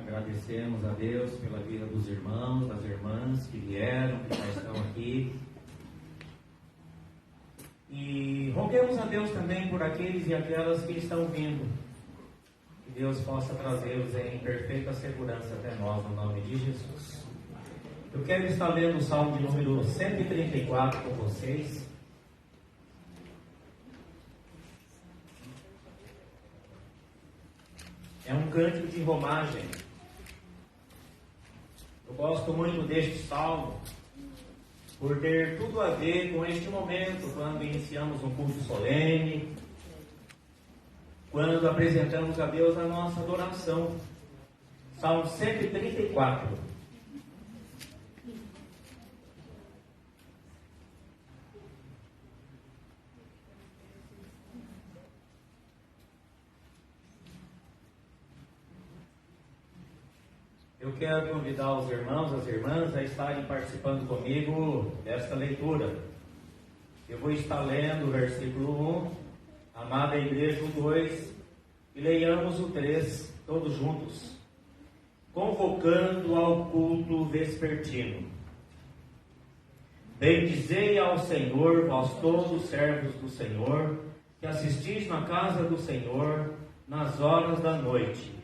Agradecemos a Deus pela vida dos irmãos, das irmãs que vieram, que já estão aqui. E roguemos a Deus também por aqueles e aquelas que estão vindo. Que Deus possa trazê-los em perfeita segurança até nós, no nome de Jesus. Eu quero estar lendo o Salmo de número 134 com vocês. É um cântico de romagem. Eu gosto muito deste salmo, por ter tudo a ver com este momento, quando iniciamos um culto solene, quando apresentamos a Deus a nossa adoração. Salmo 134. Eu quero convidar os irmãos, as irmãs a estarem participando comigo desta leitura. Eu vou estar lendo o versículo 1, amada igreja, o 2, e leiamos o 3, todos juntos. Convocando ao culto vespertino. Bendizei ao Senhor, vós todos servos do Senhor, que assistis na casa do Senhor, nas horas da noite.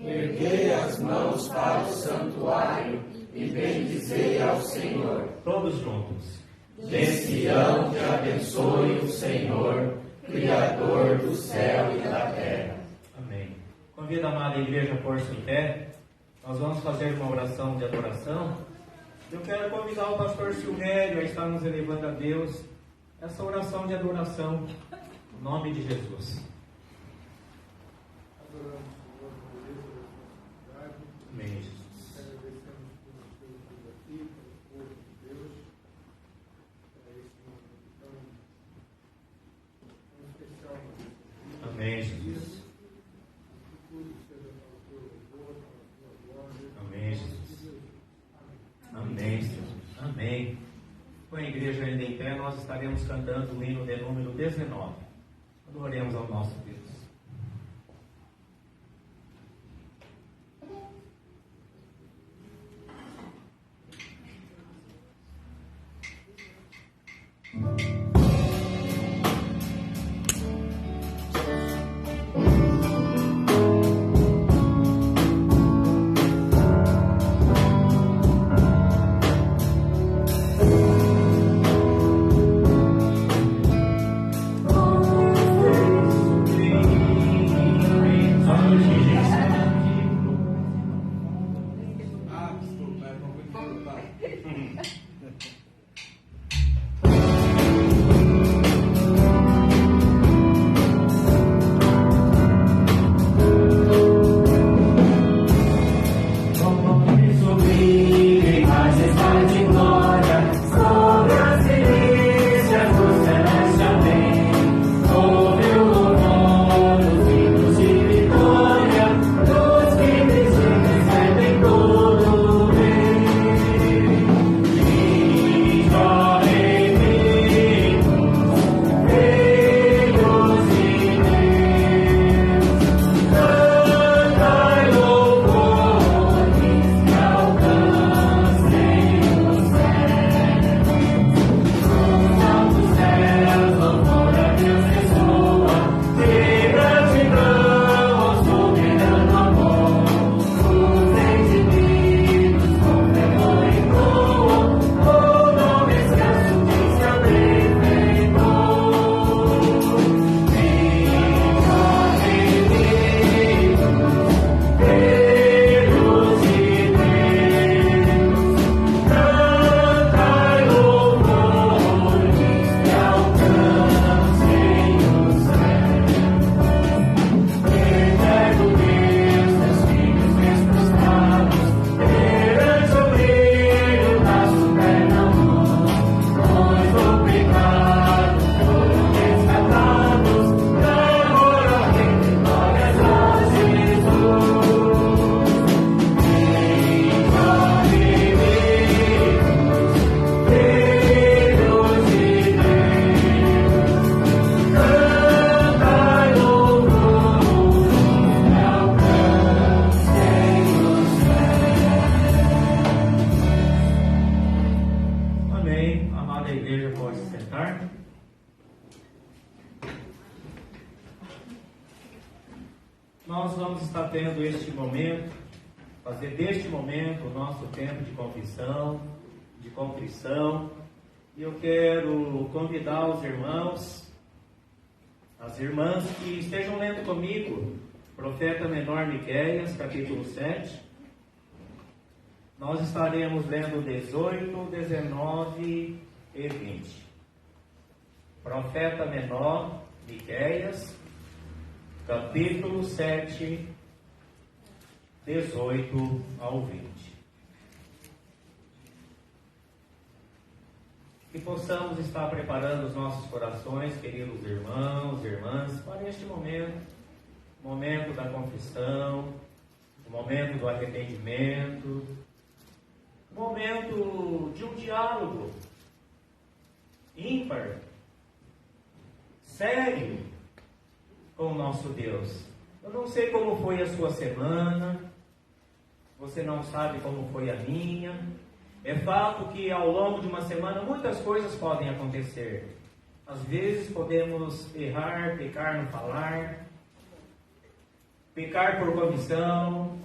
Erguei as mãos para o santuário e bendizei ao Senhor. Todos juntos. De Sião te abençoe o Senhor, Criador do céu e da terra. Amém. Convido a amada igreja a pôr-se em pé. Nós vamos fazer uma oração de adoração. Eu quero convidar o pastor Silvério a estar nos elevando a Deus essa oração de adoração, em nome de Jesus. Amém, Jesus. Agradecemos por nós termos aqui, pelo povo de Deus, para esse momento tão especial. Amém, Jesus. Que tudo seja para o teu louvor, para a tua glória. Amém, Jesus. Amém, Senhor. Amém. Com a igreja ainda em pé, nós estaremos cantando o hino de número 19. Adoremos ao nosso Deus. nós vamos estar tendo este momento, fazer deste momento o nosso tempo de confissão, de contrição. E eu quero convidar os irmãos, as irmãs que estejam lendo comigo, Profeta Menor Miqueias, capítulo 7. Nós estaremos lendo 18, 19 e 20. Profeta Menor Miqueias, capítulo 7, 18 ao 20. Que possamos estar preparando os nossos corações, queridos irmãos e irmãs, para este momento, o momento da confissão, o momento do arrependimento, o momento de um diálogo ímpar, sério, com o nosso Deus. Eu não sei como foi a sua semana, você não sabe como foi a minha. É fato que ao longo de uma semana muitas coisas podem acontecer. Às vezes podemos errar, pecar no falar, pecar por comissão,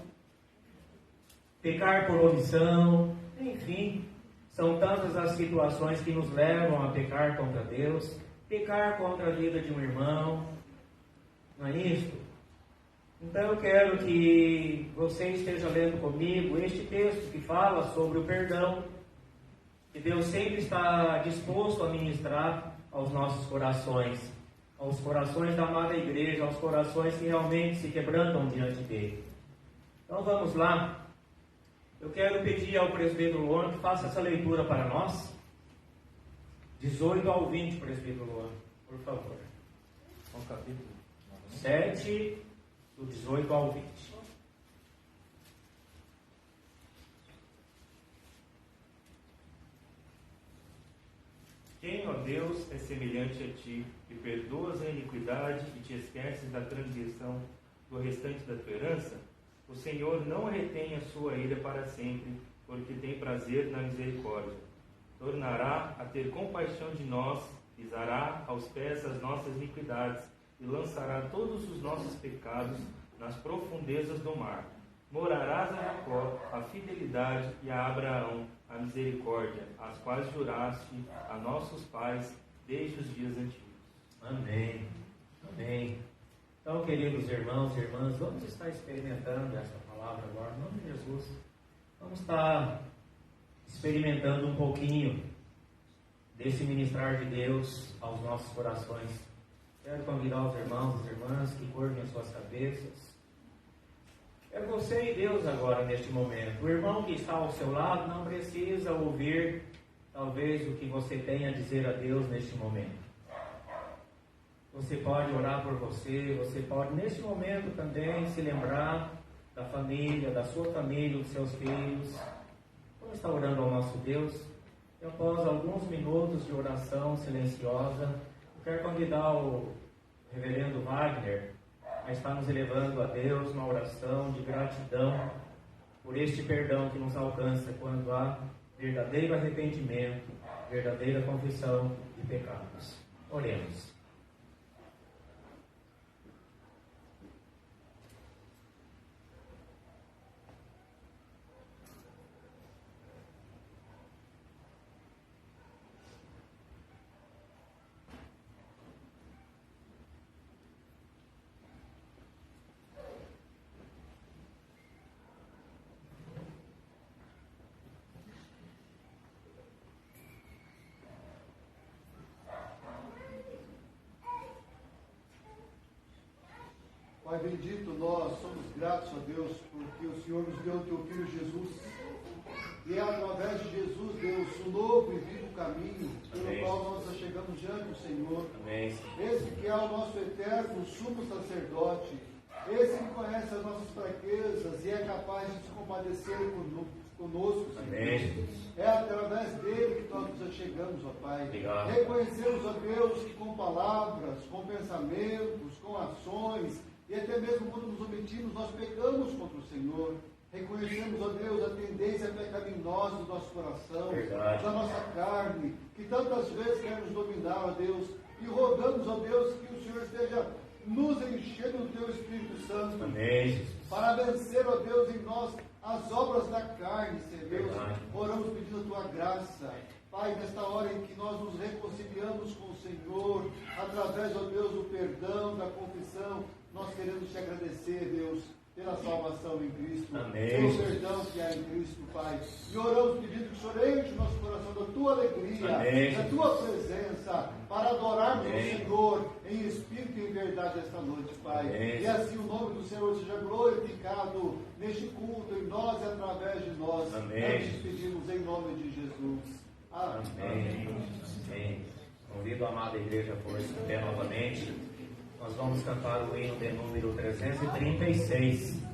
pecar por omissão, enfim, são tantas as situações que nos levam a pecar contra Deus, pecar contra a vida de um irmão, não é isso? Então eu quero que você esteja lendo comigo este texto que fala sobre o perdão, que Deus sempre está disposto a ministrar aos nossos corações, aos corações da amada igreja, aos corações que realmente se quebrantam diante dele. Então vamos lá. Eu quero pedir ao presbítero Luan que faça essa leitura para nós. 18 ao 20, presbítero Luan, por favor. Qual capítulo? 7, do 18 ao 20. Quem, ó Deus, é semelhante a ti, que perdoas a iniquidade e te esqueces da transgressão do restante da tua herança? O Senhor não retém a sua ira para sempre, porque tem prazer na misericórdia. Tornará a ter compaixão de nós, pisará aos pés as nossas iniquidades e lançará todos os nossos pecados nas profundezas do mar. Morarás a Jacó a fidelidade e a Abraão a misericórdia, as quais juraste a nossos pais desde os dias antigos. Amém. Amém. Então, queridos irmãos e irmãs, vamos estar experimentando essa palavra agora, em nome de Jesus. Vamos estar experimentando um pouquinho desse ministrar de Deus aos nossos corações. Quero convidar os irmãos e as irmãs que curvem as suas cabeças. É você e Deus agora neste momento. O irmão que está ao seu lado não precisa ouvir talvez o que você tem a dizer a Deus neste momento. Você pode orar por você pode neste momento também se lembrar da família, da sua família, dos seus filhos. Vamos estar orando ao nosso Deus. E após alguns minutos de oração silenciosa, eu quero convidar o reverendo Wagner a estar nos elevando a Deus uma oração de gratidão por este perdão que nos alcança quando há verdadeiro arrependimento, verdadeira confissão de pecados. Oremos. Pai bendito, nós somos gratos a Deus porque o Senhor nos deu o teu Filho Jesus. E é através de Jesus, Deus, o novo e vivo caminho pelo Amém. qual nós chegamos diante do Senhor. Amém. Esse que é o nosso eterno sumo sacerdote. Esse que conhece as nossas fraquezas e é capaz de se compadecer conosco, Senhor. Amém. É através dele que nós nos chegamos, ó Pai. Obrigado. Reconhecemos, ó Deus, que com palavras, com pensamentos, com ações, e até mesmo quando nos omitimos, nós pecamos contra o Senhor. Reconhecemos, ó Deus, a tendência pecaminosa do nosso coração, Verdade. da nossa carne, que tantas vezes quer nos dominar, ó Deus, e rogamos, ó Deus, que o Senhor esteja nos encher do Teu Espírito Santo. Amém, Jesus. Para vencer, ó Deus, em nós as obras da carne, Senhor Deus. Verdade. Oramos pedindo a Tua graça. Pai, nesta hora em que nós nos reconciliamos com o Senhor, através, ó Deus, do perdão, da confissão, nós queremos Te agradecer, Deus, pela salvação em Cristo, Amém. pelo perdão que há em Cristo, Pai. E oramos pedindo que o Senhor enche o nosso coração da Tua alegria, Amém. da Tua presença, para adorarmos Amém. o Senhor em espírito e em verdade esta noite, Pai. Amém. E assim o nome do Senhor seja glorificado neste culto, em nós e através de nós. Amém. Nós te pedimos em nome de Jesus. Amém. Amém. Convido a amada igreja a pôr-se em pé novamente. Nós vamos cantar o hino de número 336.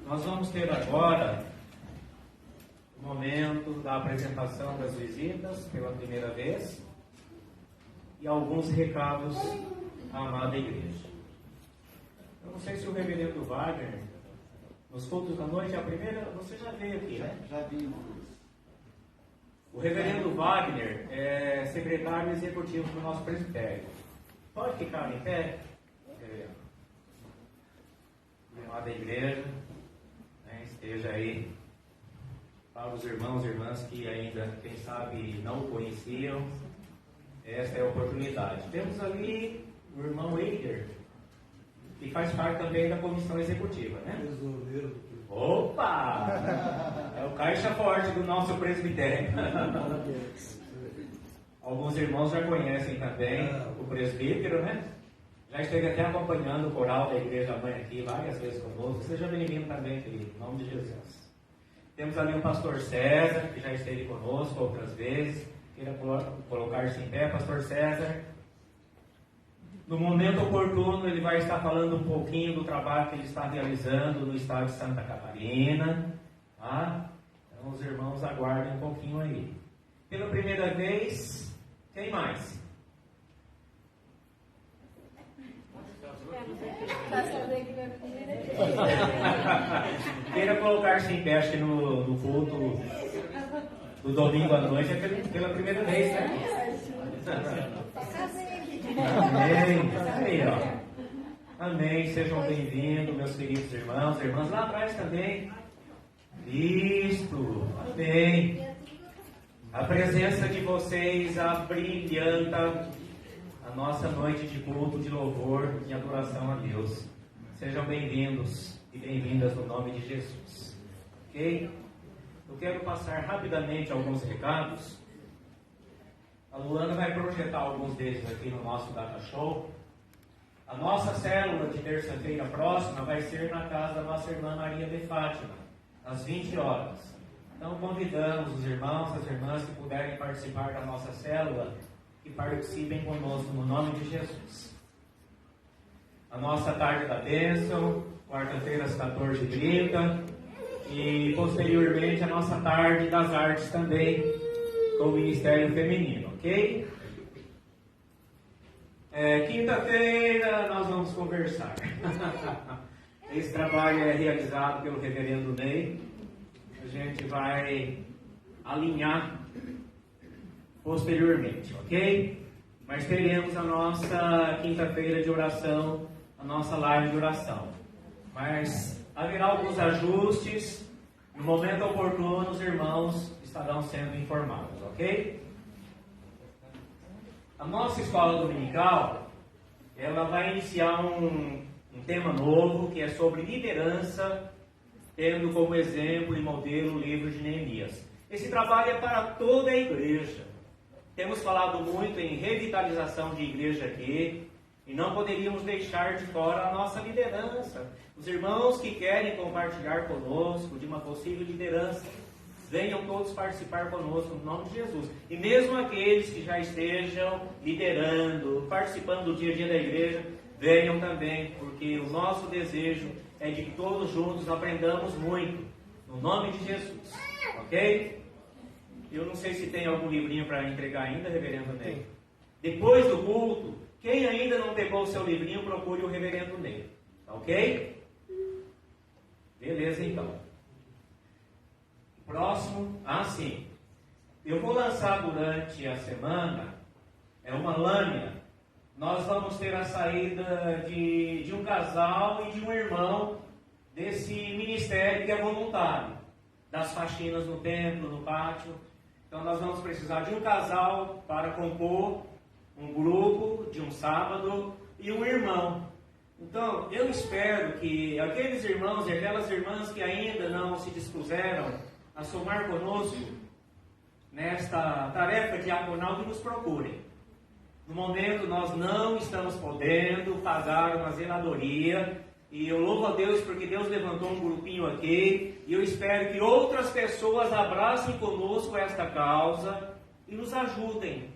Nós vamos ter agora o momento da apresentação das visitas pela primeira vez e alguns recados à amada igreja. Eu não sei se o reverendo Wagner, nos cultos da noite, a primeira, você já veio aqui, né? Já vimos. O reverendo Wagner é secretário executivo do nosso presbitério. Pode ficar em pé, reverendo? Amada igreja, né, esteja aí para os irmãos e irmãs que ainda, quem sabe, não o conheciam. Esta é a oportunidade. Temos ali o irmão Eider, que faz parte também da comissão executiva, né? Opa! É o caixa forte do nosso presbitério. Alguns irmãos já conhecem também o presbítero, né? Já esteve até acompanhando o coral da Igreja Mãe aqui várias vezes conosco. Seja bem-vindo também, querido, em nome de Jesus. Temos ali o pastor César, que já esteve conosco outras vezes. Queira colocar-se em pé, pastor César. No momento oportuno, ele vai estar falando um pouquinho do trabalho que ele está realizando no estado de Santa Catarina. Tá? Então, os irmãos aguardem um pouquinho aí. Pela primeira vez, quem mais? Queira colocar-se em pé, acho que no culto do domingo à noite é pela primeira vez, né? Amém. Aí, ó. Amém. Sejam bem-vindos, meus queridos irmãos, irmãs lá atrás também. Isto. Amém. A presença de vocês abrilhanta a nossa noite de culto, de louvor e adoração a Deus. Sejam bem-vindos e bem-vindas no nome de Jesus. Ok? Eu quero passar rapidamente alguns recados. A Luana vai projetar alguns deles aqui no nosso Data Show. A nossa célula de terça-feira próxima vai ser na casa da nossa irmã Maria de Fátima, às 20 horas. Então convidamos os irmãos, as irmãs que puderem participar da nossa célula, que participem conosco no nome de Jesus. A nossa tarde da bênção, quarta-feira às 14h30, e posteriormente a nossa tarde das artes também, com o Ministério Feminino, ok? Quinta-feira nós vamos conversar. Esse trabalho é realizado pelo reverendo Ney. A gente vai alinhar posteriormente, ok? Mas teremos a nossa quinta-feira de oração, a nossa live de oração. Mas haverá alguns ajustes. No momento oportuno, os irmãos estarão sendo informados, ok? A nossa escola dominical, ela vai iniciar um tema novo, que é sobre liderança, tendo como exemplo e modelo o livro de Neemias. Esse trabalho é para toda a igreja. Temos falado muito em revitalização de igreja aqui, e não poderíamos deixar de fora a nossa liderança. Os irmãos que querem compartilhar conosco de uma possível liderança, venham todos participar conosco no nome de Jesus. E mesmo aqueles que já estejam liderando, participando do dia a dia da igreja, venham também, porque o nosso desejo é de que todos juntos aprendamos muito, no nome de Jesus. Ok? Eu não sei se tem algum livrinho para entregar ainda, reverendo Ney. Depois do culto, quem ainda não pegou o seu livrinho, procure o reverendo Ney. Ok? Beleza, então. Próximo. Sim. Eu vou lançar durante a semana uma lâmina. Nós vamos ter a saída de um casal e de um irmão desse ministério que é voluntário, das faxinas no templo, no pátio. Então nós vamos precisar de um casal para compor um grupo de um sábado e um irmão. Então eu espero que aqueles irmãos e aquelas irmãs que ainda não se dispuseram a somar conosco nesta tarefa diaconal, que nos procurem. No momento nós não estamos podendo pagar uma zeladoria, e eu louvo a Deus porque Deus levantou um grupinho aqui, e eu espero que outras pessoas abracem conosco esta causa e nos ajudem,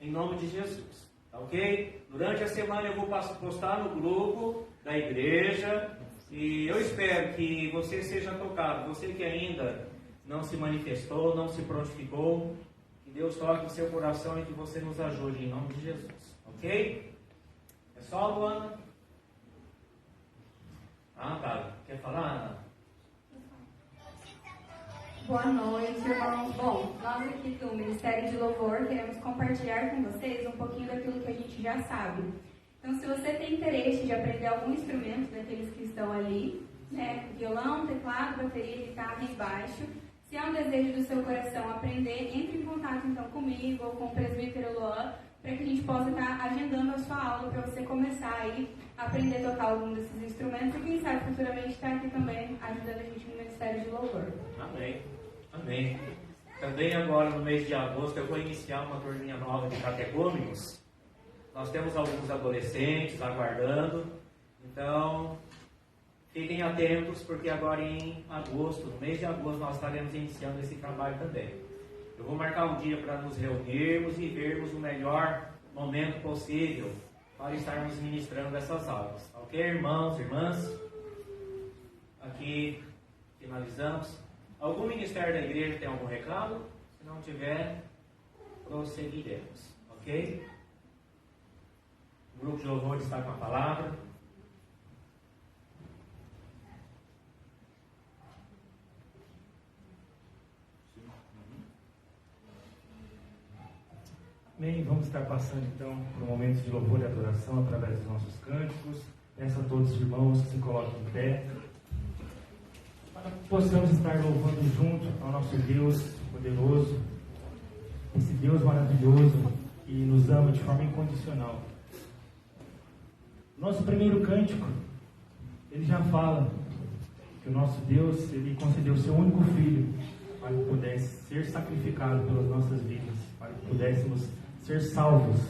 em nome de Jesus, tá ok? Durante a semana eu vou postar no grupo da igreja, e eu espero que você seja tocado, você que ainda não se manifestou, não se prontificou, que Deus toque o seu coração e que você nos ajude, em nome de Jesus, ok? É só, Luana? Tá. Quer falar, Ana? Boa noite, irmãos. Bom, nós aqui do Ministério de Louvor queremos compartilhar com vocês um pouquinho daquilo que a gente já sabe. Então, se você tem interesse de aprender algum instrumento daqueles que estão ali, né, violão, teclado, bateria, guitarra e baixo, se é um desejo do seu coração aprender, entre em contato então comigo ou com o presbítero Luan, para que a gente possa estar agendando a sua aula para você começar aí a aprender a tocar algum desses instrumentos e quem sabe futuramente estar aqui também ajudando a gente no Ministério de Louvor. Amém. Amém. Também agora no mês de agosto eu vou iniciar uma turminha nova de categômicos. Nós temos alguns adolescentes aguardando, então fiquem atentos, porque agora em agosto, no mês de agosto, nós estaremos iniciando esse trabalho também. Eu vou marcar um dia para nos reunirmos e vermos o melhor momento possível para estarmos ministrando essas aulas. Ok, irmãos, irmãs? Aqui finalizamos. Algum ministério da igreja tem algum recado? Se não tiver, prosseguiremos. Ok? O grupo de louvor está com a palavra. Amém. Vamos estar passando então por um momento de louvor e adoração através dos nossos cânticos. Peço a todos os irmãos que se coloquem em pé, para que possamos estar louvando junto ao nosso Deus poderoso, esse Deus maravilhoso que nos ama de forma incondicional. Nosso primeiro cântico, ele já fala que o nosso Deus, ele concedeu seu único filho para que pudesse ser sacrificado pelas nossas vidas, para que pudéssemos ser salvos,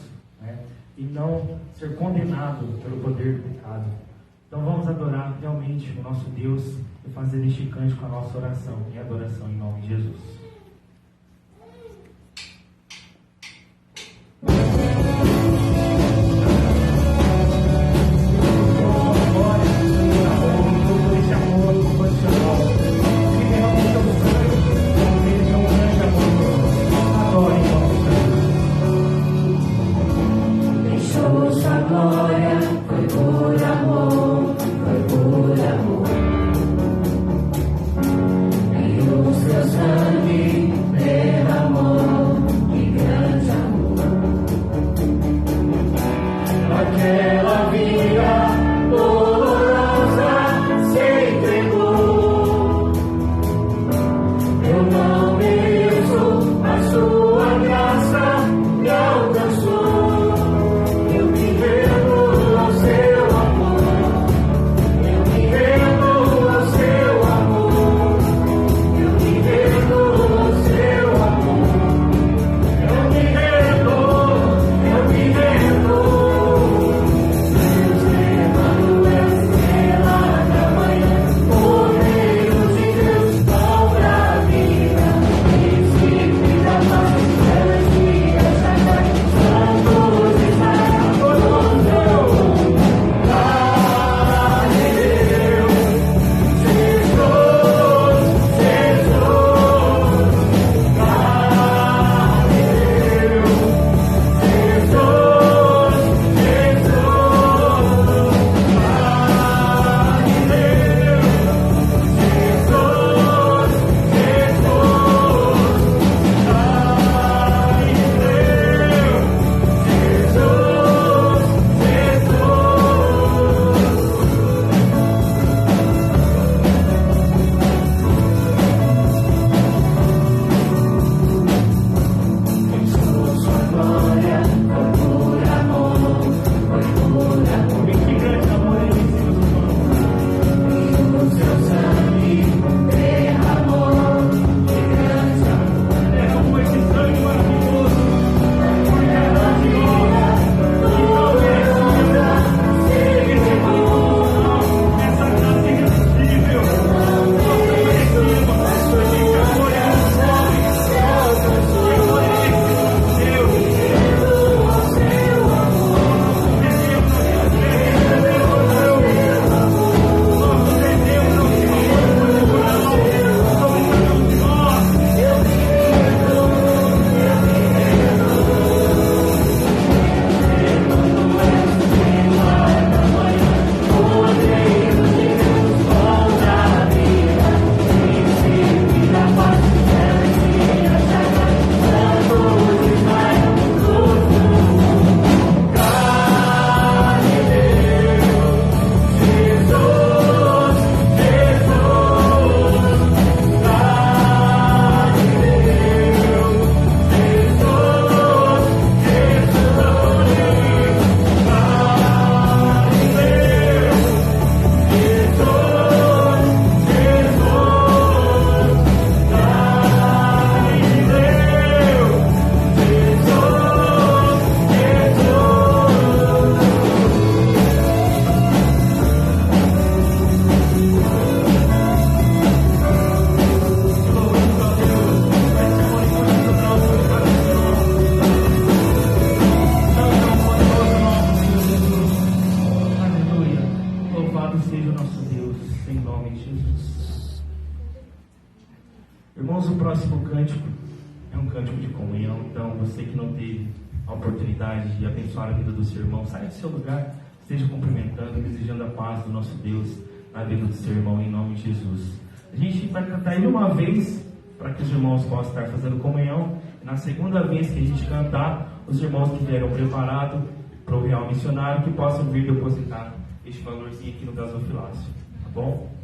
né? E não ser condenados pelo poder do pecado. Então vamos adorar realmente o nosso Deus e fazer este cântico a nossa oração e adoração em nome de Jesus. Sangue seja o nosso Deus, em nome de Jesus. Irmãos, o próximo cântico é um cântico de comunhão. Então, você que não teve a oportunidade de abençoar a vida do seu irmão, saia do seu lugar, esteja cumprimentando, desejando a paz do nosso Deus na vida do seu irmão, em nome de Jesus. A gente vai cantar ele uma vez, para que os irmãos possam estar fazendo comunhão. E na segunda vez que a gente cantar, os irmãos que vieram preparados para o real missionário, que possam vir depositar este valorzinho aqui no gasofilácio, tá bom?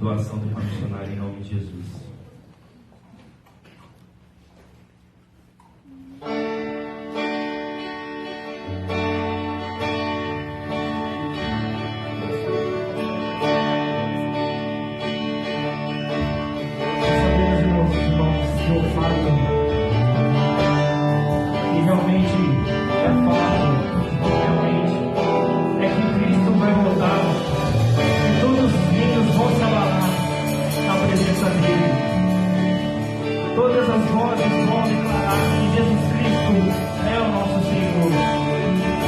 Doação do missionário em nome de Jesus. Todas as vozes vão declarar que Jesus Cristo é o nosso Senhor.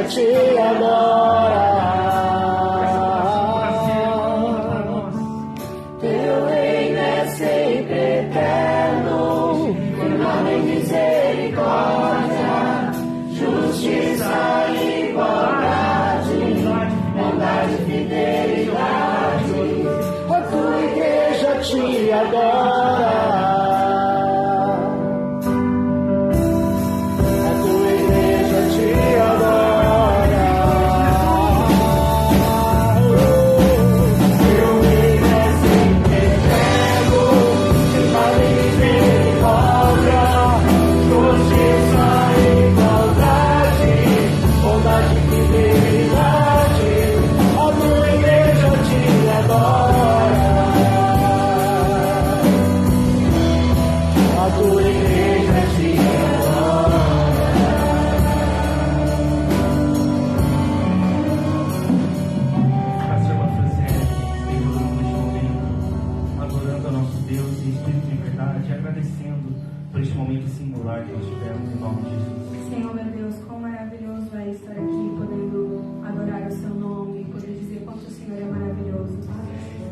te adora. Teu reino é sempre eterno, firmado em misericórdia, justiça e igualdade, bondade e fidelidade. A tua igreja te adora.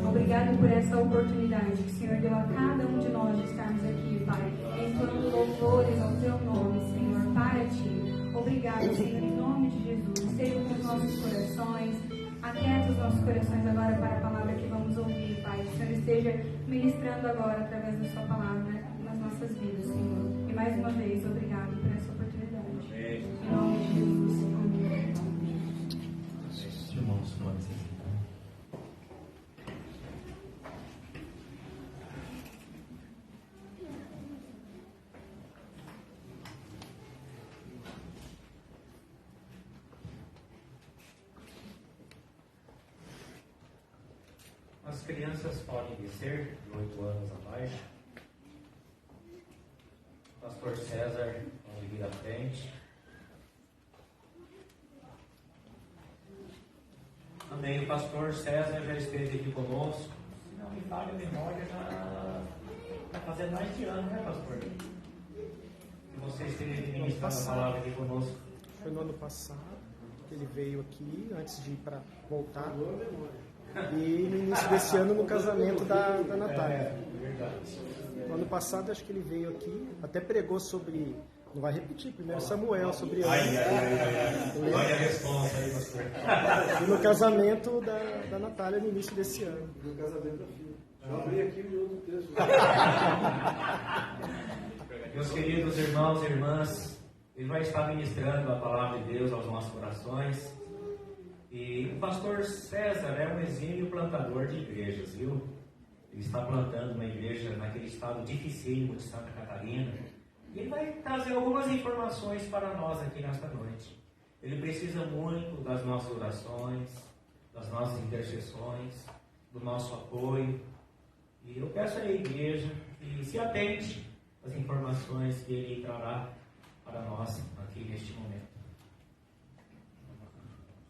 Obrigado por essa oportunidade que o Senhor deu a cada um de nós de estarmos aqui, Pai, entoando louvores ao Teu nome, Senhor, para Ti. Obrigado, Senhor, em nome de Jesus. Esteja com os nossos corações, aquieta os nossos corações agora para a palavra que vamos ouvir, Pai. Que o Senhor esteja ministrando agora através da Sua palavra nas nossas vidas, Senhor. E mais uma vez, obrigado por essa oportunidade. Em nome de Jesus. Amém. Irmãos, nós. As crianças podem descer de 8 anos abaixo. O pastor César pode vir à frente. Amém. O pastor César já esteve aqui conosco. Se não me falha a memória, já está fazendo mais de ano, né, pastor? Se você esteve ministrando a palavra aqui conosco. Foi no ano passado que ele veio aqui, antes de ir para voltar. E no início desse ano, no casamento da Natália. No ano passado, acho que ele veio aqui, até pregou sobre, não vai repetir, 1 Samuel, sobre Olha a resposta aí, pastor. E no casamento da Natália, no início desse ano. No casamento da filha. Eu abri aqui o outro texto. Meus queridos irmãos e irmãs, ele vai estar ministrando a palavra de Deus aos nossos corações. E o pastor César é um exímio plantador de igrejas, viu? Ele está plantando uma igreja naquele estado dificílimo de Santa Catarina. E ele vai trazer algumas informações para nós aqui nesta noite. Ele precisa muito das nossas orações, das nossas intercessões, do nosso apoio. E eu peço à igreja que se atente às informações que ele trará para nós aqui neste momento.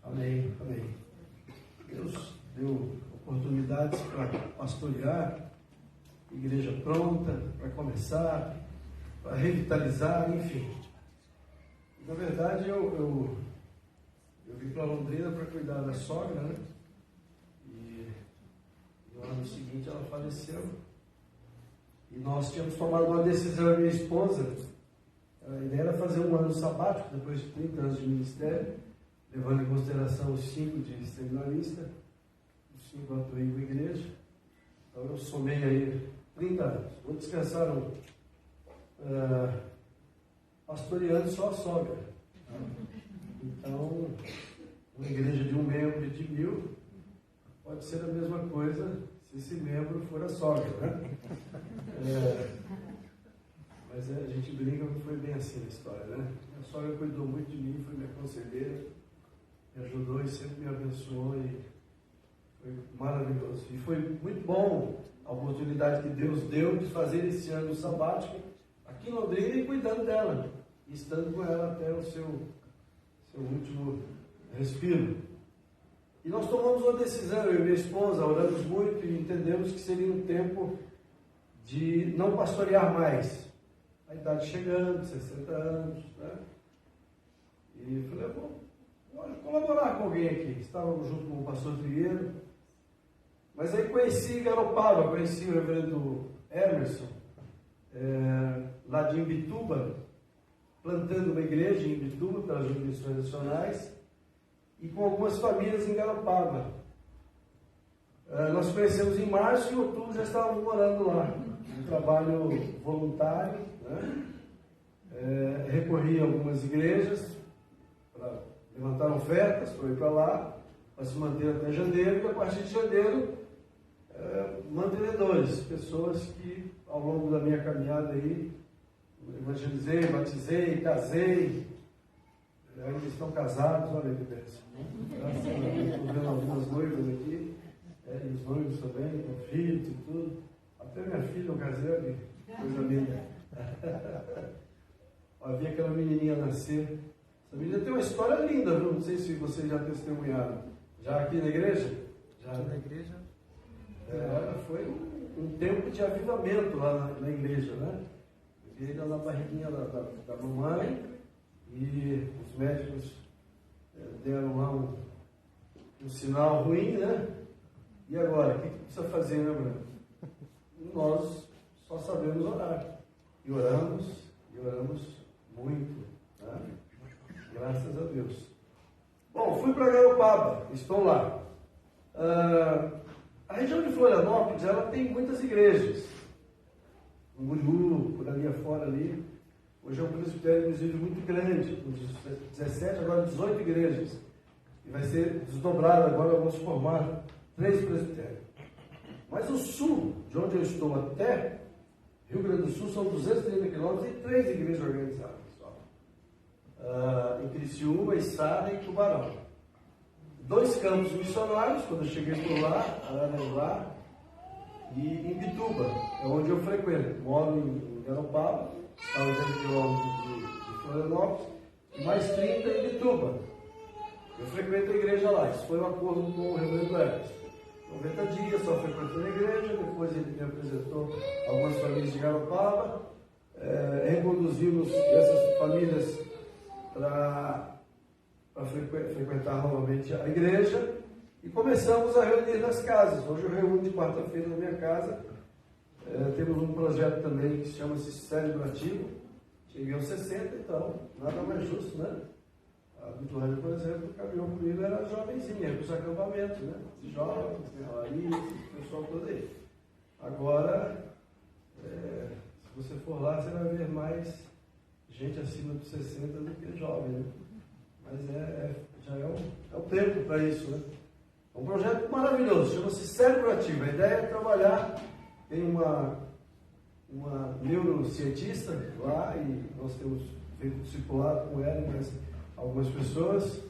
Amém, amém. Deus deu oportunidades para pastorear, igreja pronta para começar, para revitalizar, enfim. Na verdade, eu vim para Londrina para cuidar da sogra, né? E no ano seguinte ela faleceu. E nós tínhamos tomado uma decisão, minha esposa. A ideia era fazer um ano sabático, depois de 30 anos de ministério, levando em consideração os 5 de seminarista, os 5 atuei com a igreja. Então eu somei aí 30 anos. Vou descansar pastoreando só a sogra. Então, uma igreja de 1 membro e de 1.000 pode ser a mesma coisa se esse membro for a sogra, né? Mas a gente brinca que foi bem assim na história, né? A sogra cuidou muito de mim, foi minha conselheira, me ajudou e sempre me abençoou e foi maravilhoso. E foi muito bom a oportunidade que Deus deu de fazer esse ano sabático aqui em Londrina e cuidando dela, e estando com ela até o seu último respiro. E nós tomamos uma decisão, eu e minha esposa, oramos muito e entendemos que seria um tempo de não pastorear mais. A idade chegando, 60 anos, né? E falei, vamos colaborar com alguém aqui. Estávamos junto com o pastor Trigueiro, mas aí conheci Garopaba, conheci o reverendo Emerson, lá de Imbituba, plantando uma igreja em Imbituba, pelas Missões Nacionais, e com algumas famílias em Garopaba. Nós conhecemos em março e em outubro já estávamos morando lá, um trabalho voluntário, né? Recorri a algumas igrejas para levantar ofertas para ir para lá, para se manter até janeiro, e a partir de janeiro, mantenedores, pessoas que ao longo da minha caminhada aí, evangelizei, batizei, casei, ainda estão casados, olha que bênção. Graças a Deus, estou vendo algumas noivas aqui, e os noivos também, com filhos e tudo. Até minha filha, eu casei, olha que coisa linda. Havia aquela menininha nascer. Essa menina tem uma história linda, viu? Não sei se vocês já testemunharam. Já aqui na igreja? Já na igreja? Foi um tempo de avivamento lá na igreja, né? Ele na barriguinha da mamãe e os médicos deram lá um sinal ruim, né? E agora, o que precisa fazer, né, Bruno? Nós só sabemos orar. E oramos muito, né? Graças a Deus. Bom, fui para Garopaba, estou lá. A região de Florianópolis, ela tem muitas igrejas. No Muriú, por ali afora ali. Hoje é um presbitério muito grande, com 17, agora 18 igrejas. E vai ser desdobrado agora, vamos formar 3 presbitérios. Mas o sul, de onde eu estou até Rio Grande do Sul, são 230 quilômetros e 3 igrejas organizadas. Em Criciúma, Içara e Tubarão. 2 campos missionários, quando eu cheguei por lá, Araranguá e Imbituba, é onde eu frequento. Moro em Garopaba, está a 80 quilômetros de Florianópolis, e mais 30 em Imbituba. Eu frequento a igreja lá, isso foi um acordo com o reverendo Emerson. 90 dias só frequentando a igreja, depois ele me apresentou algumas famílias de Garopaba, reconduzimos essas famílias para frequentar novamente a igreja e começamos a reunir nas casas. Hoje eu reúno de quarta-feira na minha casa. Temos um projeto também que chama-se Celebrativo. Cheguei aos 60, então nada mais justo, né? A Vitória, por exemplo, caminhou comigo, era jovenzinha, para os acampamentos, né? De jovens, aí, o pessoal todo aí. Agora, se você for lá, você vai ver mais gente acima dos 60 do que jovem, né? Mas já é o tempo para isso, né? É um projeto maravilhoso, chama-se Celebrativo. A ideia é trabalhar, tem uma neurocientista lá, e nós temos feito discipulado com ela, mas algumas pessoas,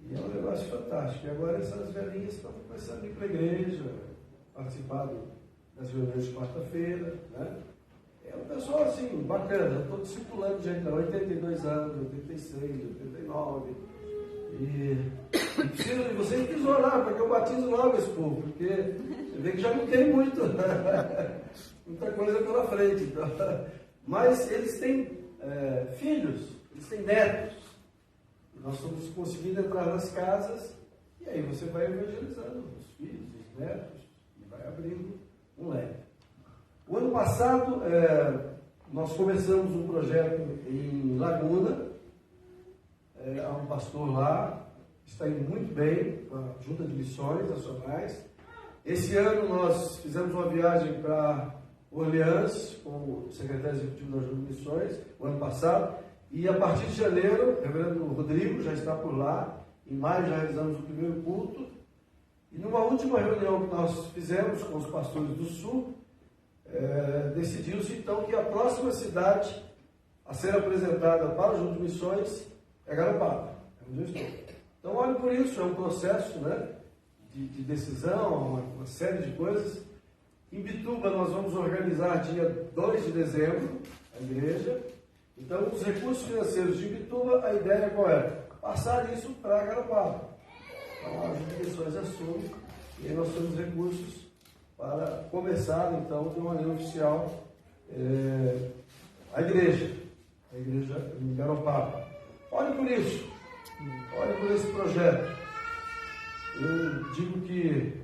e é um negócio fantástico. E agora essas velhinhas estão começando a ir para a igreja, participar das reuniões de quarta-feira, né? É um pessoal assim, bacana. Eu estou discipulando gente há 82 anos, 86, 89. E preciso de vocês que orar, para que eu batize logo esse povo, porque você vê que já não tem muita coisa pela frente. Então. Mas eles têm filhos, eles têm netos. Nós estamos conseguindo entrar nas casas, e aí você vai evangelizando os filhos, os netos, e vai abrindo um leque. O ano passado, nós começamos um projeto em Laguna, há um pastor lá, que está indo muito bem, com a Junta de Missões Nacionais. Esse ano nós fizemos uma viagem para Orleans, com o secretário executivo da Junta de Missões, o ano passado, e a partir de janeiro, o reverendo Rodrigo já está por lá, em maio já realizamos o primeiro culto, e numa última reunião que nós fizemos com os pastores do Sul, decidiu-se então que a próxima cidade a ser apresentada para o Junto de Missões é Garopaba, onde eu estou. Então, olhe por isso, é um processo, né, de decisão, uma série de coisas. Em Bituba nós vamos organizar dia 2 de dezembro a igreja. Então, os recursos financeiros de Bituba, a ideia qual é? Passar isso para Garopaba. Então, a Junta de Missões assume, e aí nós temos recursos para começar, então, de maneira oficial, a igreja em Garopaba. Olhe por isso, olhe por esse projeto. Eu digo que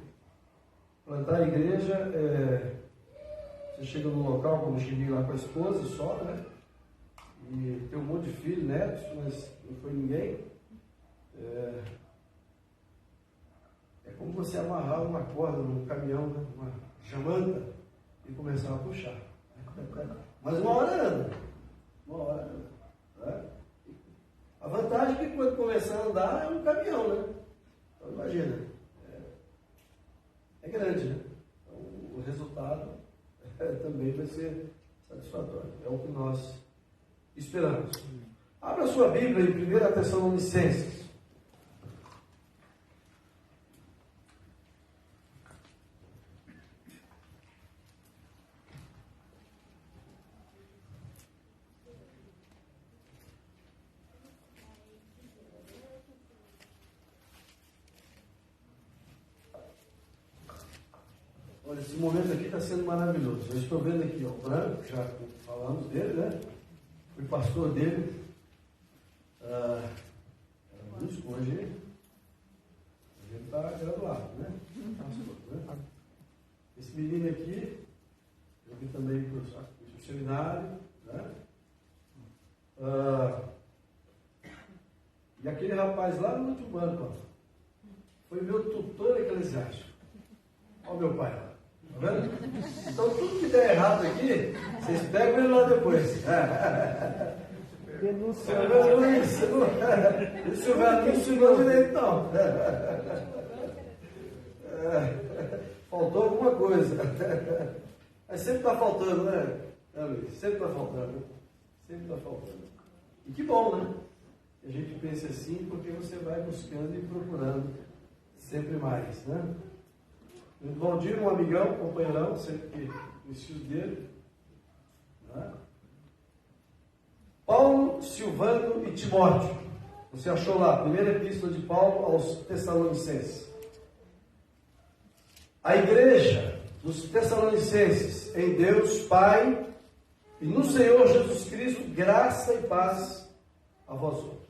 plantar a igreja você chega num local, como eu cheguei lá com a esposa só, né? E tem um monte de filhos, netos, mas não foi ninguém. É como você amarrar uma corda num caminhão, né? Uma jamanta, e começar a puxar. Mas uma hora anda. Né? A vantagem é que quando começar a andar é um caminhão, né? Então imagina, é grande, né? Então o resultado também vai ser satisfatório. É o que nós esperamos. Abra sua Bíblia em 1 Tessalonicenses. Olha, esse momento aqui está sendo maravilhoso. Eu estou vendo aqui, ó, o Branco, já falamos dele, né? Fui pastor dele. Era músico, hoje ele está graduado, né? Pastor, né? Esse menino aqui, eu vi também para o seminário, né? E aquele rapaz lá no outro banco, ó, foi meu tutor eclesiástico. Olha o meu pai lá. Tá vendo? Então tudo que der errado aqui, vocês pegam ele lá depois. Isso não ensinou direito, não. Faltou alguma coisa. Mas sempre está faltando, né, Luiz? Sempre está faltando. Sempre está faltando. E que bom, né? A gente pensa assim, porque você vai buscando e procurando sempre mais, né? O Valdir, um amigão, um companheirão, sempre que os filhos dele. Né? Paulo, Silvano e Timóteo. Você achou lá, primeira epístola de Paulo aos Tessalonicenses. A igreja dos Tessalonicenses, em Deus Pai e no Senhor Jesus Cristo, graça e paz a vós outros.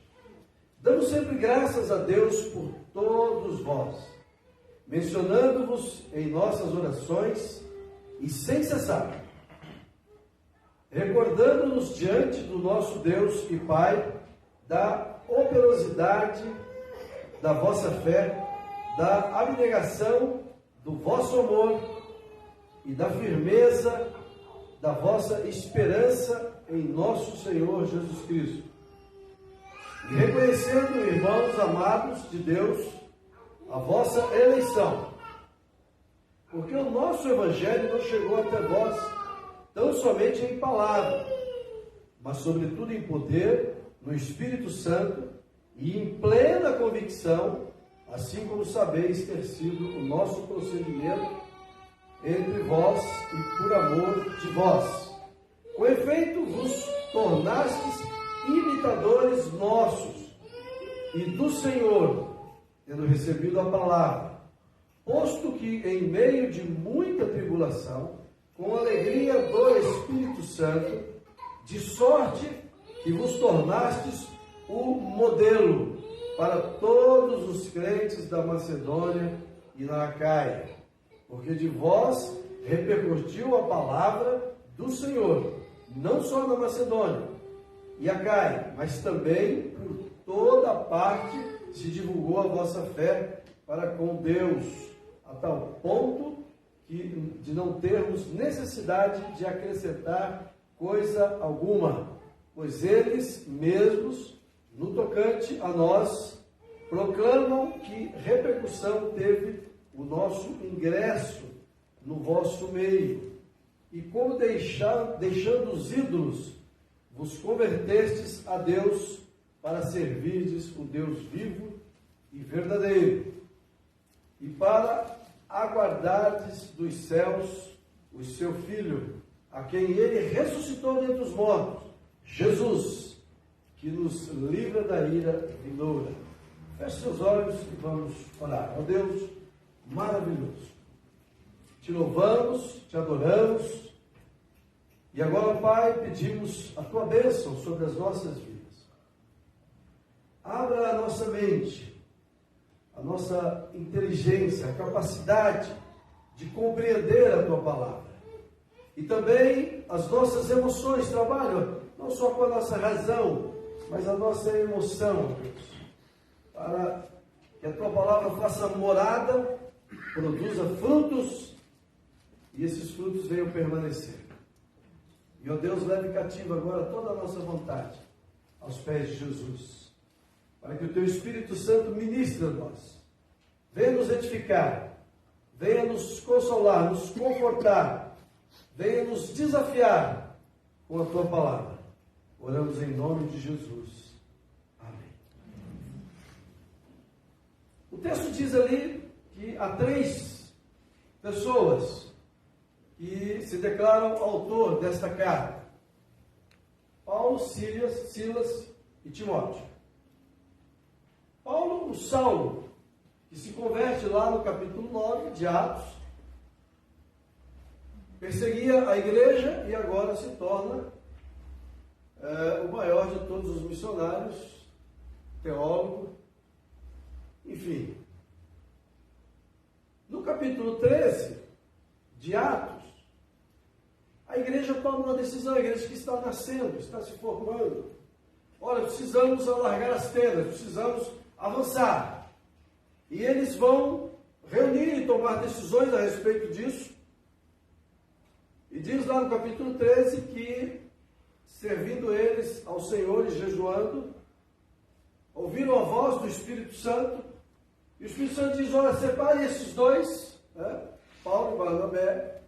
Damos sempre graças a Deus por todos vós, mencionando-vos em nossas orações e sem cessar, recordando-nos diante do nosso Deus e Pai da operosidade da vossa fé, da abnegação do vosso amor e da firmeza da vossa esperança em nosso Senhor Jesus Cristo. E reconhecendo, irmãos amados de Deus, a vossa eleição, porque o nosso Evangelho não chegou até vós tão somente em palavra, mas sobretudo em poder, no Espírito Santo e em plena convicção, assim como sabeis ter sido o nosso procedimento entre vós e por amor de vós. Com efeito, vos tornastes imitadores nossos e do Senhor, tendo recebido a palavra, posto que em meio de muita tribulação, com alegria do Espírito Santo, de sorte que vos tornastes o modelo para todos os crentes da Macedônia e na Acaia, porque de vós repercutiu a palavra do Senhor, não só na Macedônia e Acaia, mas também por toda a parte se divulgou a vossa fé para com Deus, a tal ponto que de não termos necessidade de acrescentar coisa alguma, pois eles mesmos, no tocante a nós, proclamam que repercussão teve o nosso ingresso no vosso meio, e como deixando os ídolos, vos convertestes a Deus para servirdes o Deus vivo e verdadeiro, e para aguardardes dos céus o seu Filho, a quem ele ressuscitou dentre os mortos, Jesus, que nos livra da ira vindoura. Feche seus olhos e vamos orar. Ó Deus maravilhoso, te louvamos, te adoramos, e agora, Pai, pedimos a tua bênção sobre as nossas vidas. abra a nossa mente, a nossa inteligência, a capacidade de compreender a Tua palavra. E também as nossas emoções trabalham não só com a nossa razão, mas a nossa emoção, Deus, para que a Tua palavra faça morada, produza frutos, e esses frutos venham permanecer. E, ó Deus, leve cativo agora toda a nossa vontade aos pés de Jesus, para que o Teu Espírito Santo ministre a nós, venha nos edificar, venha nos consolar, nos confortar, venha nos desafiar com a Tua palavra. Oramos em nome de Jesus. Amém. O texto diz ali que há 3 pessoas que se declaram autor desta carta: Paulo, Silas e Timóteo. Paulo, o Saulo, que se converte lá no capítulo 9 de Atos, perseguia a igreja e agora se torna o maior de todos os missionários, teólogo, enfim. No capítulo 13 de Atos, a igreja toma uma decisão, a igreja que está nascendo, está se formando. Olha, precisamos alargar as tendas, precisamos avançar. E eles vão reunir e tomar decisões a respeito disso. E diz lá no capítulo 13 que, servindo eles ao Senhor e jejuando, ouviram a voz do Espírito Santo, e o Espírito Santo diz: olha, separe esses 2, Paulo e Barnabé,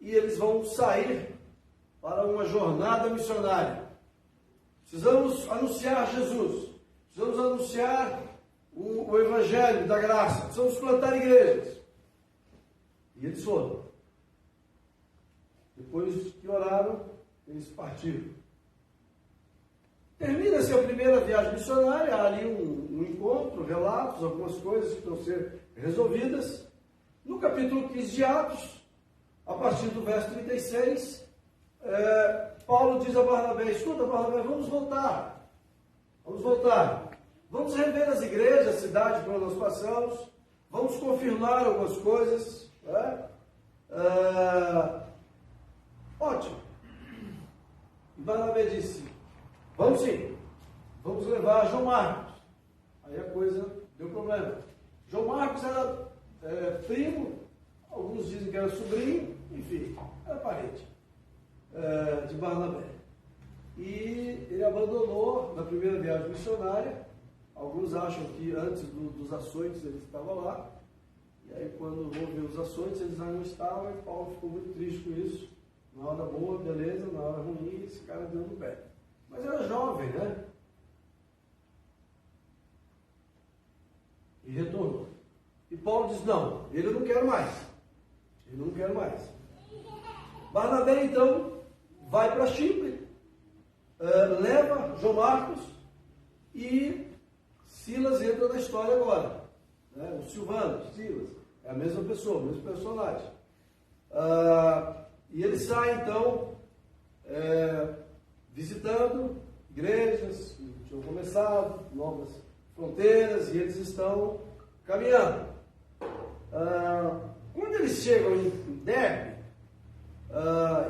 e eles vão sair para uma jornada missionária. Precisamos anunciar Jesus, precisamos anunciar o Evangelho da graça, precisamos plantar igrejas. E eles foram. Depois que oraram, eles partiram. Termina-se a primeira viagem missionária, há ali um encontro, relatos, algumas coisas que vão ser resolvidas. No capítulo 15 de Atos, a partir do verso 36, Paulo diz a Barnabé: escuta, Barnabé, vamos voltar, vamos rever as igrejas, a cidade por onde nós passamos, vamos confirmar algumas coisas, ótimo. E Barnabé disse: vamos sim, vamos levar João Marcos. Aí a coisa deu problema. João Marcos era primo, alguns dizem que era sobrinho, enfim, era parente de Barnabé. E ele abandonou na primeira viagem missionária. Alguns acham que antes dos açoites ele estava lá, e aí quando houve os açoites eles já não estavam, e Paulo ficou muito triste com isso. Na hora boa, beleza, na hora ruim, esse cara deu no pé. Mas era jovem, né? E retornou. E Paulo diz: não, ele eu não quero mais. Barnabé então vai para Chipre, leva João Marcos, e Silas entra na história agora. Né? O Silvano, Silas, é a mesma pessoa, o mesmo personagem. E ele sai então visitando igrejas que tinham começado, novas fronteiras, e eles estão caminhando. Quando eles chegam em Derbe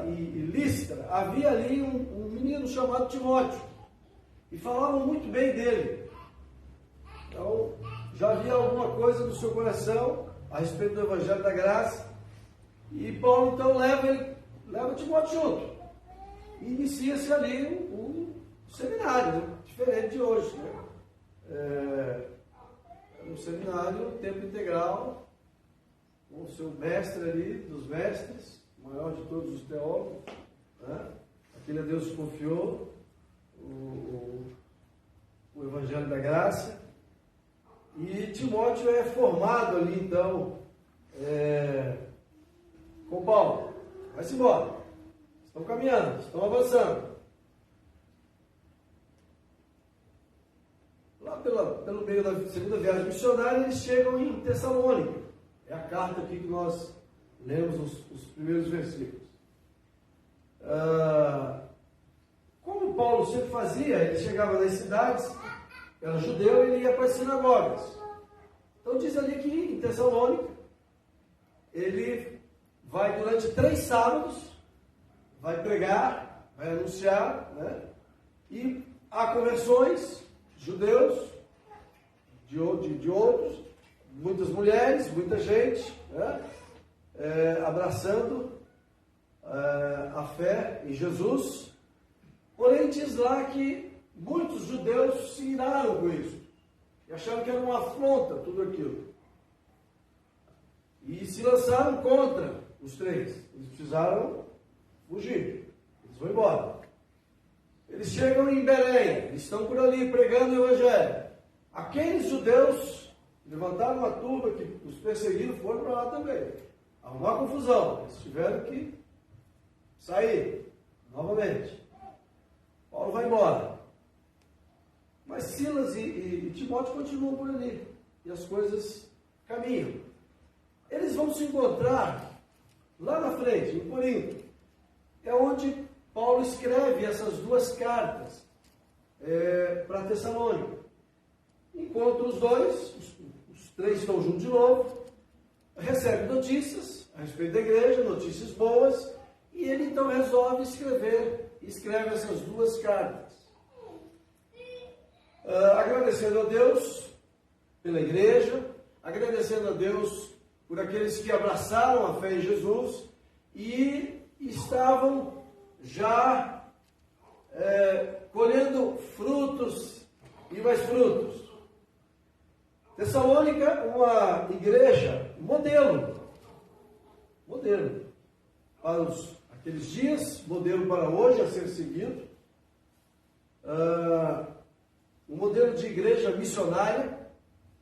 e Listra, havia ali um menino chamado Timóteo, e falavam muito bem dele. Então, já havia alguma coisa no seu coração a respeito do Evangelho da Graça, e Paulo então leva Timóteo junto, e inicia-se ali um seminário, né? Diferente de hoje, né? Um seminário, tempo integral, com o seu mestre ali, dos mestres, o maior de todos os teólogos, né? Aquele a Deus confiou o Evangelho da Graça, e Timóteo é formado ali então com Paulo. Vai-se embora, estão caminhando, estão avançando. Lá pelo meio da segunda viagem missionária, eles chegam em Tessalônica. É a carta aqui que nós lemos os primeiros versículos. Como Paulo sempre fazia, ele chegava nas cidades, era judeu, ele ia para as sinagogas. Então diz ali que em Tessalônica, ele vai durante 3 sábados, vai pregar, vai anunciar, né? E há conversões, judeus, de outros, muitas mulheres, muita gente, né? Abraçando a fé em Jesus. Porém diz lá que muitos judeus se iraram com isso, e acharam que era uma afronta tudo aquilo. E se lançaram contra os 3. Eles precisaram fugir. Eles vão embora. Eles chegam em Belém. Eles estão por ali pregando o Evangelho. Aqueles judeus levantaram uma turba que os perseguiram, foram para lá também. Arrumar confusão. Eles tiveram que sair novamente. Paulo vai embora. Mas Silas e Timóteo continuam por ali. E as coisas caminham. Eles vão se encontrar lá na frente, em Corinto. É onde Paulo escreve essas 2 cartas para Tessalônica. Encontra os 2, os 3 estão juntos de novo, recebe notícias a respeito da igreja, notícias boas, e ele então resolve escreve essas 2 cartas. Agradecendo a Deus pela igreja, agradecendo a Deus por aqueles que abraçaram a fé em Jesus e estavam já colhendo frutos e mais frutos. Tessalônica, uma igreja modelo para aqueles dias, modelo para hoje a ser seguido, um modelo de igreja missionária,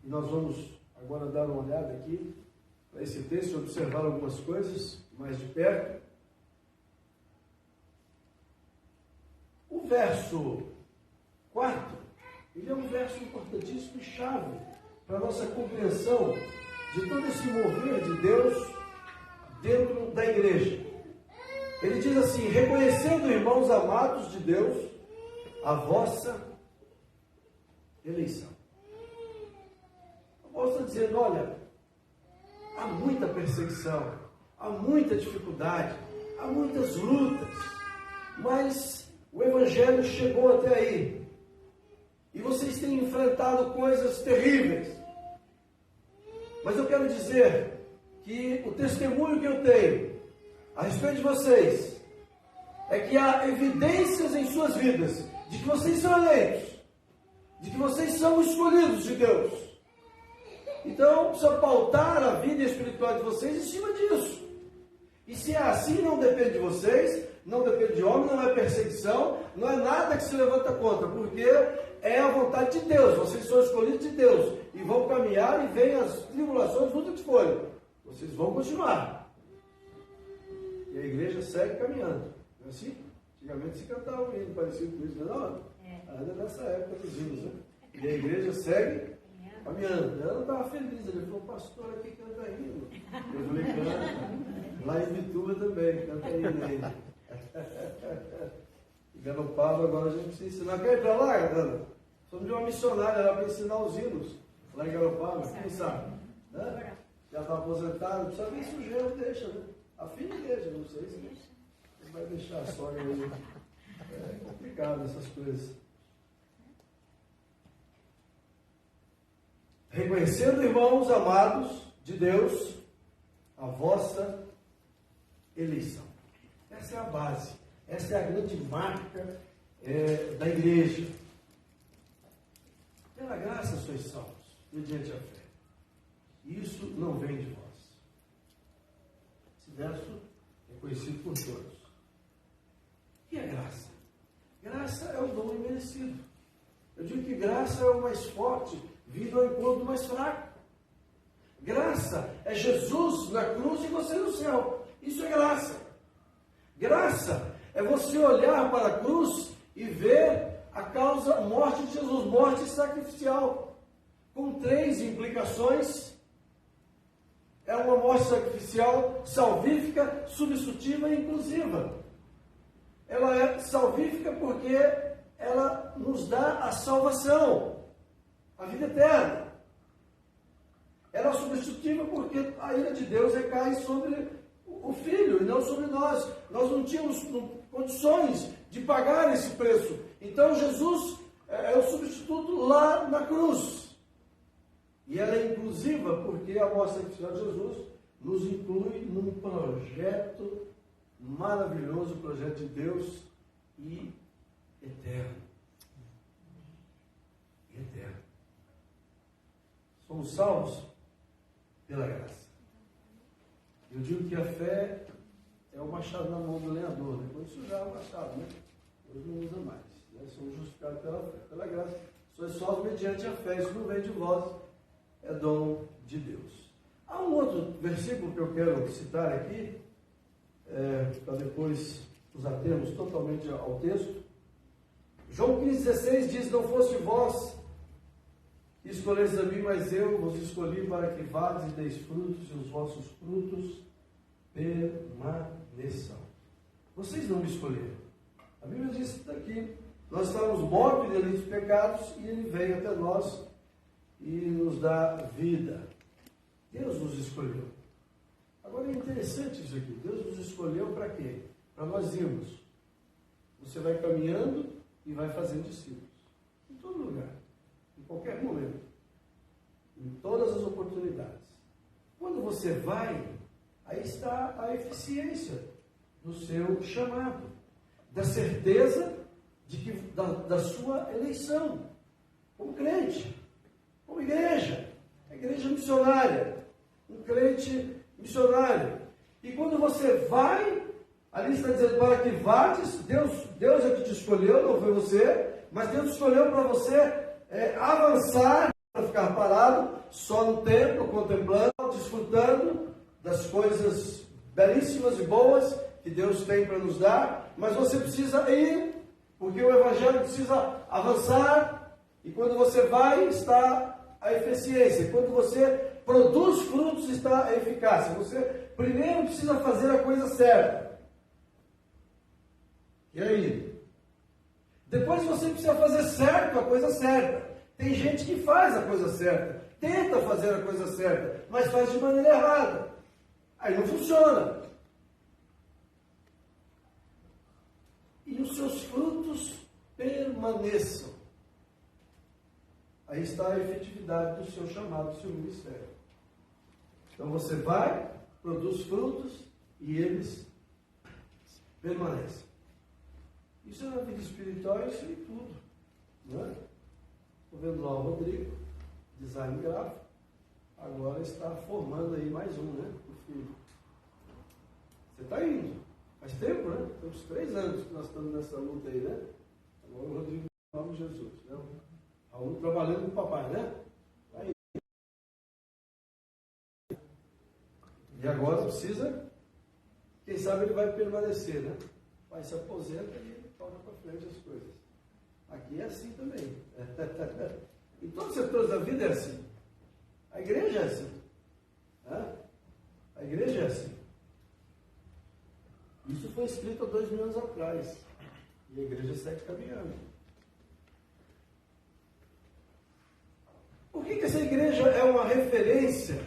e nós vamos agora dar uma olhada aqui para esse texto e observar algumas coisas mais de perto. O verso 4, ele é um verso importantíssimo e chave para a nossa compreensão de todo esse mover de Deus dentro da igreja. Ele diz assim: reconhecendo, irmãos amados de Deus, a vossa eleição. Paulo está dizendo, olha, há muita perseguição, há muita dificuldade, há muitas lutas, mas o Evangelho chegou até aí. E vocês têm enfrentado coisas terríveis. Mas eu quero dizer que o testemunho que eu tenho a respeito de vocês é que há evidências em suas vidas de que vocês são eleitos, de que vocês são escolhidos de Deus. Então, precisa pautar a vida espiritual de vocês em cima disso. E se é assim, não depende de vocês, não depende de homem, não é perseguição, não é nada que se levanta contra, porque é a vontade de Deus. Vocês são escolhidos de Deus e vão caminhar, e vêm as tribulações, tudo que forem. Vocês vão continuar. E a igreja segue caminhando. Não é assim? Antigamente se cantava um hino parecido com isso, não? Ainda nessa época dos hinos, né? E a igreja segue caminhando. Ela estava feliz, ele falou, pastor aqui canta hino. Eu falei, canta. Lá em Bituba também, canta hino aí. Garopaba, agora a gente precisa ensinar. Quer ir para lá, Ana? Somos de uma missionária lá para ensinar os hinos. Lá em Garopaba, quem sabe? Né? Já está aposentado, precisa ver se o gelo deixa, né? A filha deixa, não sei se vai deixar a sogra aí. É complicado essas coisas. Reconhecendo, irmãos amados de Deus, a vossa eleição. Essa é a base, essa é a grande marca da igreja. Pela graça sois salvos, mediante a fé. Isso não vem de vós. Esse verso é conhecido por todos. O que é graça? Graça é o dom imerecido. Eu digo que graça é o mais forte, vindo ao encontro do mais fraco. Graça é Jesus na cruz e você no céu. Isso é graça. Graça é você olhar para a cruz e ver a causa, a morte de Jesus, morte sacrificial, com 3 implicações. É uma morte sacrificial salvífica, substitutiva e inclusiva. Ela é salvífica porque ela nos dá a salvação. a vida eterna. Era substitutiva porque a ira de Deus recai sobre o Filho e não sobre nós. Nós não tínhamos condições de pagar esse preço. Então Jesus é o substituto lá na cruz. E ela é inclusiva porque a morte sacrificial de Jesus nos inclui num projeto maravilhoso, projeto de Deus e eterno. E eterno. Somos salvos pela graça. Eu digo que a fé é o machado na mão do lenhador, né? Quando sujar o machado, né? Hoje não usa mais. Né? Somos justificados pela fé, pela graça. Sois salvos mediante a fé. Isso não vem de vós, é dom de Deus. Há um outro versículo que eu quero citar aqui, para depois nos atermos totalmente ao texto. João 15,16 diz: não foste vós que escolhestes a mim, mas eu vos escolhi para que vades e deis frutos, e os vossos frutos permaneçam. Vocês não me escolheram. A Bíblia diz isso daqui. Nós estávamos mortos em delitos e pecados, e Ele veio até nós e nos dá vida. Deus nos escolheu. Agora é interessante isso aqui. Deus nos escolheu para quê? Para nós irmos. Você vai caminhando e vai fazendo discípulos. Em todo lugar. Em qualquer momento. Em todas as oportunidades. Quando você vai, aí está a eficiência do seu chamado. Da certeza de que, da sua eleição. Como crente. Como igreja. A igreja missionária. Um crente missionário. E quando você vai, ali está dizendo para que vades, Deus é que te escolheu, não foi você, mas Deus te escolheu para você avançar, para ficar parado, só no templo, contemplando, desfrutando das coisas belíssimas e boas que Deus tem para nos dar, mas você precisa ir, porque o Evangelho precisa avançar, e quando você vai, está a eficiência. Quando você produz frutos, está a eficácia. Você primeiro precisa fazer a coisa certa. E aí? Depois você precisa fazer certo a coisa certa. Tem gente que faz a coisa certa, tenta fazer a coisa certa, mas faz de maneira errada. Aí não funciona. E os seus frutos permaneçam. Aí está a efetividade do seu chamado, do seu ministério. Então você vai, produz frutos e eles permanecem. Isso é na vida espiritual, isso em tudo. Não é? Estou vendo lá o Rodrigo, design gráfico, agora está formando aí mais um, né? O filho. Você está indo. Faz tempo, né? Temos 3 anos que nós estamos nessa luta aí, né? Agora o Rodrigo, em nome de Jesus. Né? Raul trabalhando com o papai, né? Aí. E agora precisa, quem sabe ele vai permanecer, né? Vai se aposenta e toca para frente as coisas. Aqui é assim também. Em todos os setores da vida é assim. A igreja é assim. Né? A igreja é assim. Isso foi escrito há 2000 anos atrás. E a igreja segue caminhando. Por que essa igreja é uma referência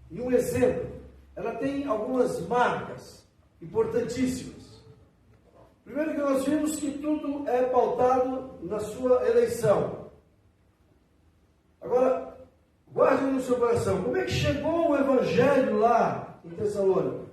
e um exemplo? Ela tem algumas marcas importantíssimas. Primeiro que nós vimos que tudo é pautado na sua eleição. Agora, guarde no seu coração, como é que chegou o Evangelho lá em Tessalônica?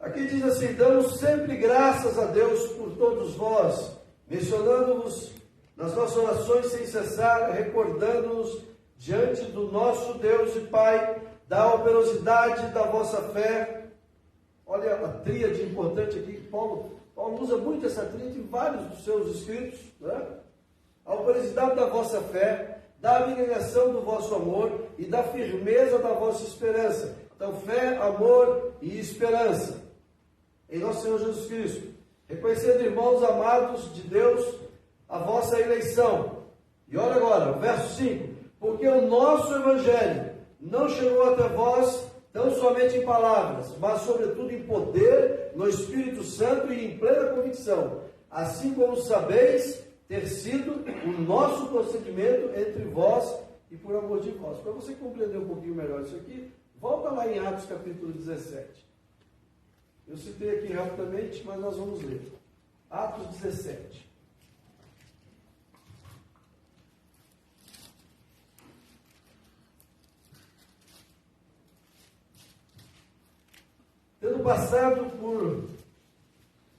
Aqui diz assim: damos sempre graças a Deus por todos vós, mencionando-vos nas nossas orações sem cessar, recordando-nos diante do nosso Deus e Pai, da operosidade da vossa fé. Olha a tríade importante aqui, que Paulo usa muito essa tríade em vários dos seus escritos, né? A operosidade da vossa fé, da abnegação do vosso amor e da firmeza da vossa esperança. Então, fé, amor e esperança em nosso Senhor Jesus Cristo. Reconhecendo, irmãos amados de Deus, a vossa eleição. E olha agora, o verso 5. Porque o nosso Evangelho não chegou até vós tão somente em palavras, mas sobretudo em poder, no Espírito Santo e em plena convicção. Assim como sabeis, ter sido o nosso procedimento entre vós e por amor de vós. Para você compreender um pouquinho melhor isso aqui, volta lá em Atos capítulo 17. Eu citei aqui rapidamente, mas nós vamos ler. Atos 17. Tendo passado por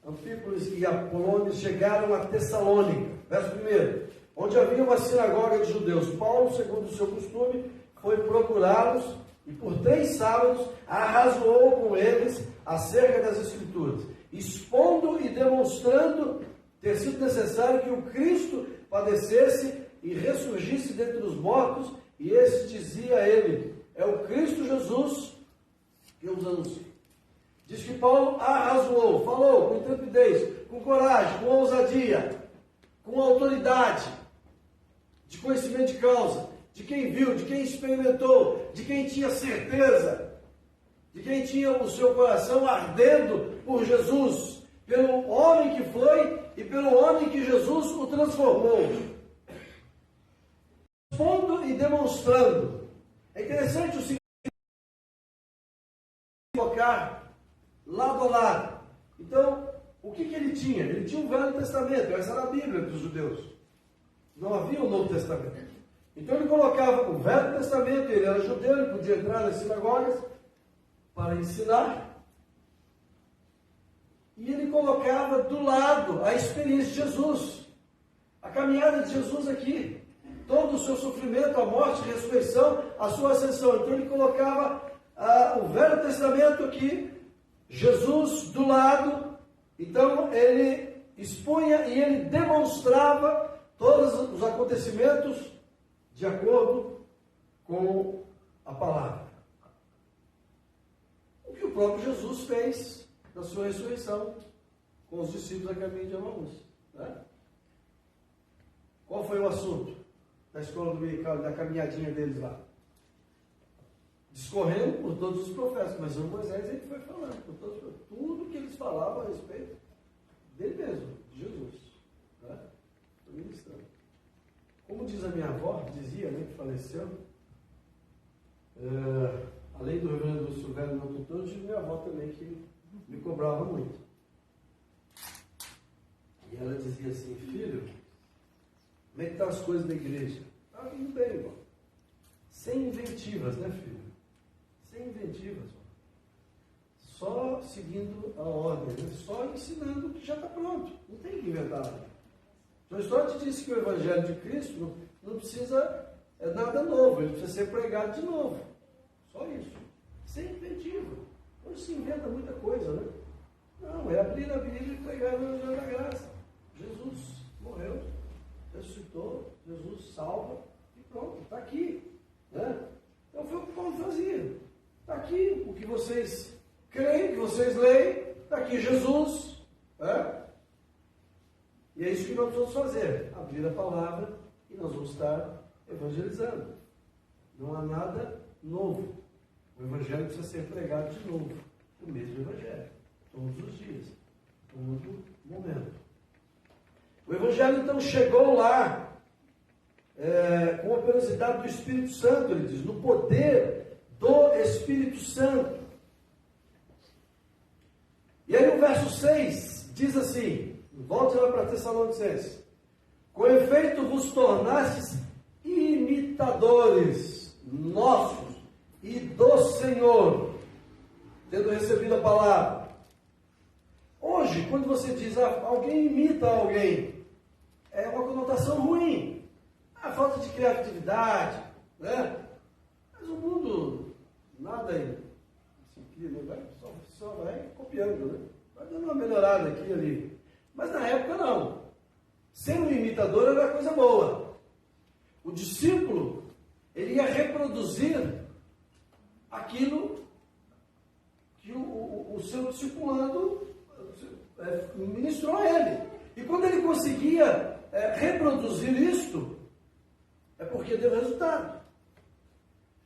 Anfípolis e Apolônio, chegaram a Tessalônica, verso 1, onde havia uma sinagoga de judeus. Paulo, segundo o seu costume, foi procurá-los e por 3 sábados arrazoou com eles acerca das Escrituras, expondo e demonstrando ter sido necessário que o Cristo padecesse e ressurgisse dentre os mortos, e esse dizia a ele: é o Cristo Jesus que eu vos anuncio. Diz que Paulo arrazoou, falou com intrepidez, com coragem, com ousadia, com autoridade, de conhecimento de causa, de quem viu, de quem experimentou, de quem tinha certeza, de quem tinha o seu coração ardendo por Jesus, pelo homem que foi e pelo homem que Jesus o transformou. Expondo e demonstrando. É interessante o seguinte: colocar lado a lado. Então, o que ele tinha? Ele tinha o Velho Testamento, essa era a Bíblia dos judeus. Não havia o Novo Testamento. Então ele colocava o Velho Testamento, ele era judeu, ele podia entrar nas sinagogas para ensinar. E ele colocava do lado a experiência de Jesus, a caminhada de Jesus aqui, todo o seu sofrimento, a morte, a ressurreição, a sua ascensão. Então ele colocava o Velho Testamento aqui, Jesus do lado. Então ele expunha e ele demonstrava todos os acontecimentos de acordo com a palavra. O que o próprio Jesus fez na sua ressurreição com os discípulos a caminho de Emaús, né? Qual foi o assunto da escola dominical, da caminhadinha deles lá? Discorrendo por todos os profetas, mas o Moisés ele foi falando por todos, tudo que eles falavam a respeito dele mesmo, de Jesus, né? Ministrando. Como diz a minha avó, dizia, né, que faleceu, além do reverendo Lúcio Velho, meu tutor, tive minha avó também, que me cobrava muito. E ela dizia assim: filho, como é que estão as coisas da igreja? Ah, tudo bem, irmão. Sem inventivas, né, filho? Sem inventivas, irmão. Só seguindo a ordem, né? Só ensinando o que já está pronto. Não tem que inventar nada. Então, a história te disse que o Evangelho de Cristo não precisa nada novo, ele precisa ser pregado de novo. Só isso. Sem inventiva. Hoje se inventa muita coisa, né? Não, é abrir a Bíblia e pregar o Evangelho da graça. Jesus morreu, ressuscitou, Jesus salva e pronto, está aqui, né? Então foi o que Paulo fazia. Está aqui o que vocês creem, o que vocês leem, está aqui Jesus, né? E é isso que nós vamos fazer, abrir a palavra e nós vamos estar evangelizando. Não há nada novo. O Evangelho precisa ser pregado de novo, o mesmo Evangelho, todos os dias, todo momento. O Evangelho então chegou lá com a operosidade do Espírito Santo, ele diz, no poder do Espírito Santo. E aí no verso 6 diz assim, volte lá para Tessalonicenses: com efeito vos tornastes imitadores nossos e do Senhor, tendo recebido a palavra. Hoje, quando você diz alguém imita alguém, é uma conotação ruim, a falta de criatividade, né? Mas o mundo nada assim, só vai copiando, né? Vai dando uma melhorada aqui e ali. Mas na época não. Ser um imitador era uma coisa boa. O discípulo, ele ia reproduzir aquilo que o seu discipulando ministrou a ele. E quando ele conseguia reproduzir isto, é porque deu resultado.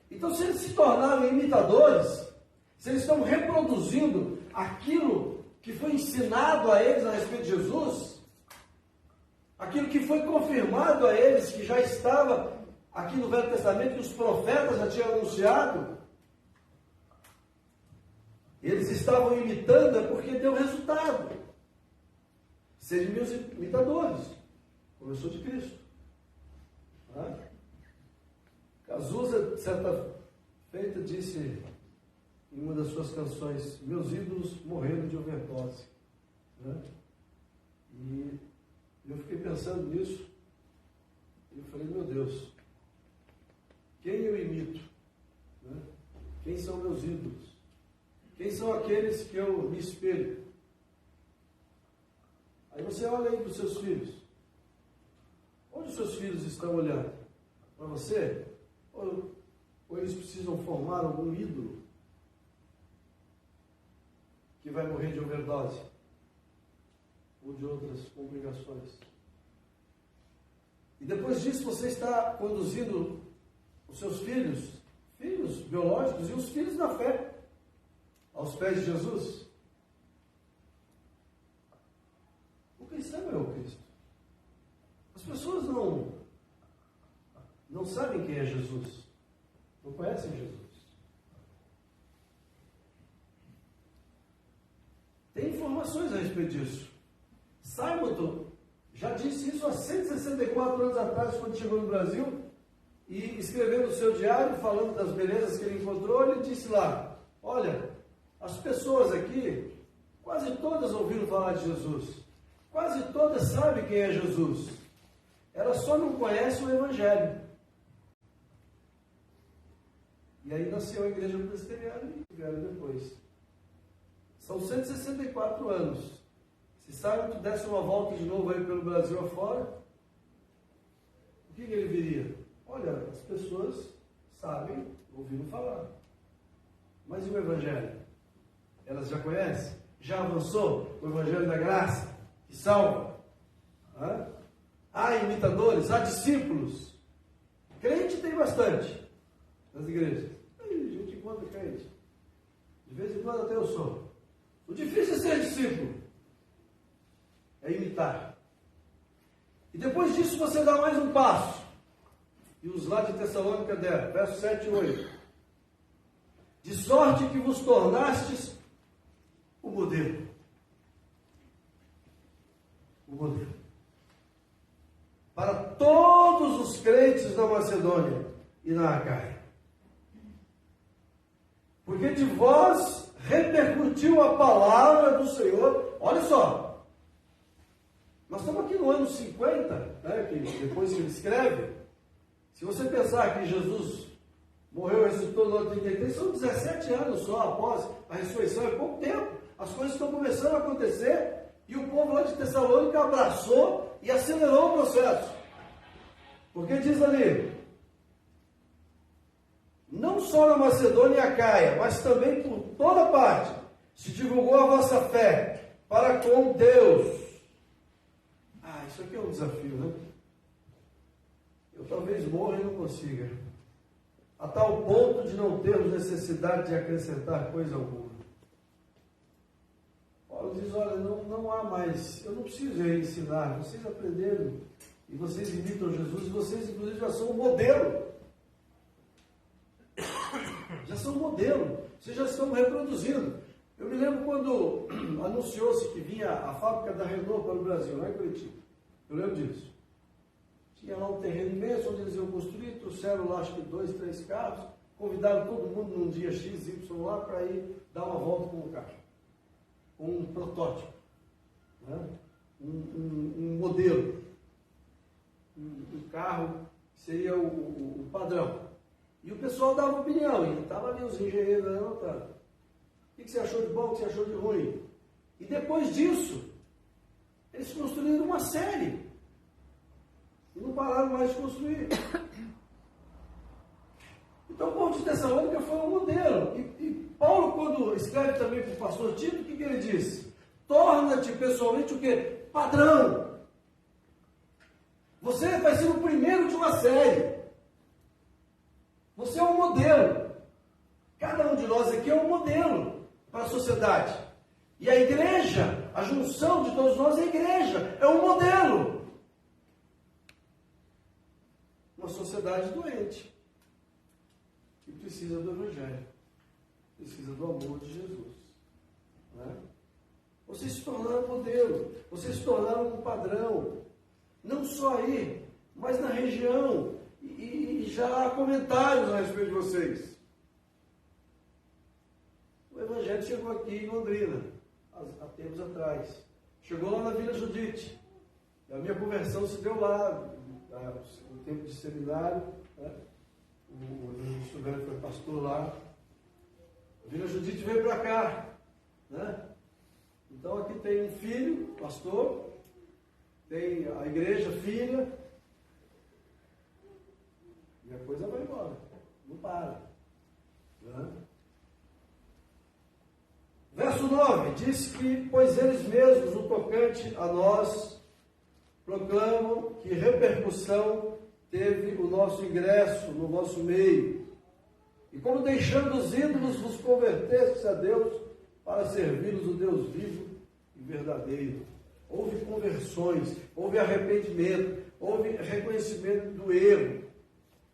Então, se eles se tornaram imitadores, se eles estão reproduzindo aquilo que foi ensinado a eles a respeito de Jesus, aquilo que foi confirmado a eles, que já estava aqui no Velho Testamento, que os profetas já tinham anunciado, eles estavam imitando, é porque deu resultado. Sejam meus imitadores. Começou de Cristo. Cazuza, certa feita, disse em uma das suas canções: meus ídolos morreram de overdose. E eu fiquei pensando nisso. E eu falei: meu Deus, quem eu imito? Quem são meus ídolos? Quem são aqueles que eu me espelho? Aí você olha aí para os seus filhos. Onde os seus filhos estão olhando? Para você? Ou eles precisam formar algum ídolo que vai morrer de overdose? Ou de outras complicações? E depois disso você está conduzindo os seus filhos biológicos e os filhos da fé, aos pés de Jesus. O cristão é o Cristo. As pessoas não sabem quem é Jesus, não conhecem Jesus. Tem informações a respeito disso. Simon já disse isso há 164 anos atrás, quando chegou no Brasil, e escrevendo o seu diário, falando das belezas que ele encontrou, ele disse lá: olha, as pessoas aqui, quase todas ouviram falar de Jesus, quase todas sabem quem é Jesus, elas só não conhecem o Evangelho. E aí nasceu a Igreja Presbiteriana e vieram depois. São 164 anos. Se Simon desse uma volta de novo aí pelo Brasil afora, o que ele viria? Olha, as pessoas sabem, ouviram falar. Mas e o Evangelho? Elas já conhecem? Já avançou o Evangelho da Graça, que salva? Há imitadores, há discípulos. Crente tem bastante nas igrejas. A gente encontra crente. De vez em quando até eu sou. O difícil é ser discípulo. É imitar. E depois disso você dá mais um passo. E os lá de Tessalônica deram, versos 7 e 8. De sorte que vos tornastes o modelo. O modelo. Para todos os crentes da Macedônia e na Acaia. Porque de vós repercutiu a palavra do Senhor. Olha só. Nós estamos aqui no ano 50, que depois que ele escreve. Se você pensar que Jesus morreu e ressuscitou no ano 33, são 17 anos só após a ressurreição, é pouco tempo. As coisas estão começando a acontecer e o povo lá de Tessalônica abraçou e acelerou o processo. Porque diz ali: não só na Macedônia e Acaia, mas também por toda parte se divulgou a vossa fé para com Deus. Isso aqui é um desafio, né? Eu talvez morra e não consiga. A tal ponto de não termos necessidade de acrescentar coisa alguma. Paulo diz: olha, não há mais, eu não preciso ensinar, vocês aprenderam, e vocês imitam Jesus, e vocês inclusive já são um modelo. Já são um modelo, vocês já estão reproduzindo. Eu me lembro quando anunciou-se que vinha a fábrica da Renault para o Brasil, lá em Curitiba. Eu lembro disso. Tinha lá um terreno imenso onde eles iam construir, trouxeram lá acho que 2, 3 carros, convidaram todo mundo num dia X, Y lá para ir dar uma volta com o carro. Com um protótipo, né? um modelo. Um carro que seria o padrão. E o pessoal dava opinião, e estavam ali os engenheiros anotando. O que você achou de bom, o que você achou de ruim? E depois disso, eles construíram uma série. E não pararam mais de construir. Então o povo de Tessalônica foi um modelo. E Paulo, quando escreve também para o pastor Tito, o que ele diz? Torna-te pessoalmente o quê? Padrão. Você vai ser o primeiro de uma série. Você é um modelo. Cada um de nós aqui é um modelo para a sociedade. E a igreja, a junção de todos nós é a igreja, é um modelo. sociedade doente, que precisa do Evangelho, precisa do amor de Jesus. Né? Vocês se tornaram modelo, vocês se tornaram um padrão, não só aí, mas na região, e já há comentários a respeito de vocês. O Evangelho chegou aqui em Londrina, há tempos atrás, chegou lá na Vila Judite, a minha conversão se deu lá, no tempo de seminário, né? O estudante foi pastor lá, a Vila Judite veio para cá, né? Então aqui tem um filho, pastor, tem a igreja, filha, e a coisa vai embora, não para. Né? Verso 9, diz que, pois eles mesmos, no tocante a nós, proclamam que repercussão teve o nosso ingresso no vosso meio, e como deixando os ídolos vos convertestes a Deus, para servi-los o Deus vivo e verdadeiro. Houve conversões, houve arrependimento, houve reconhecimento do erro,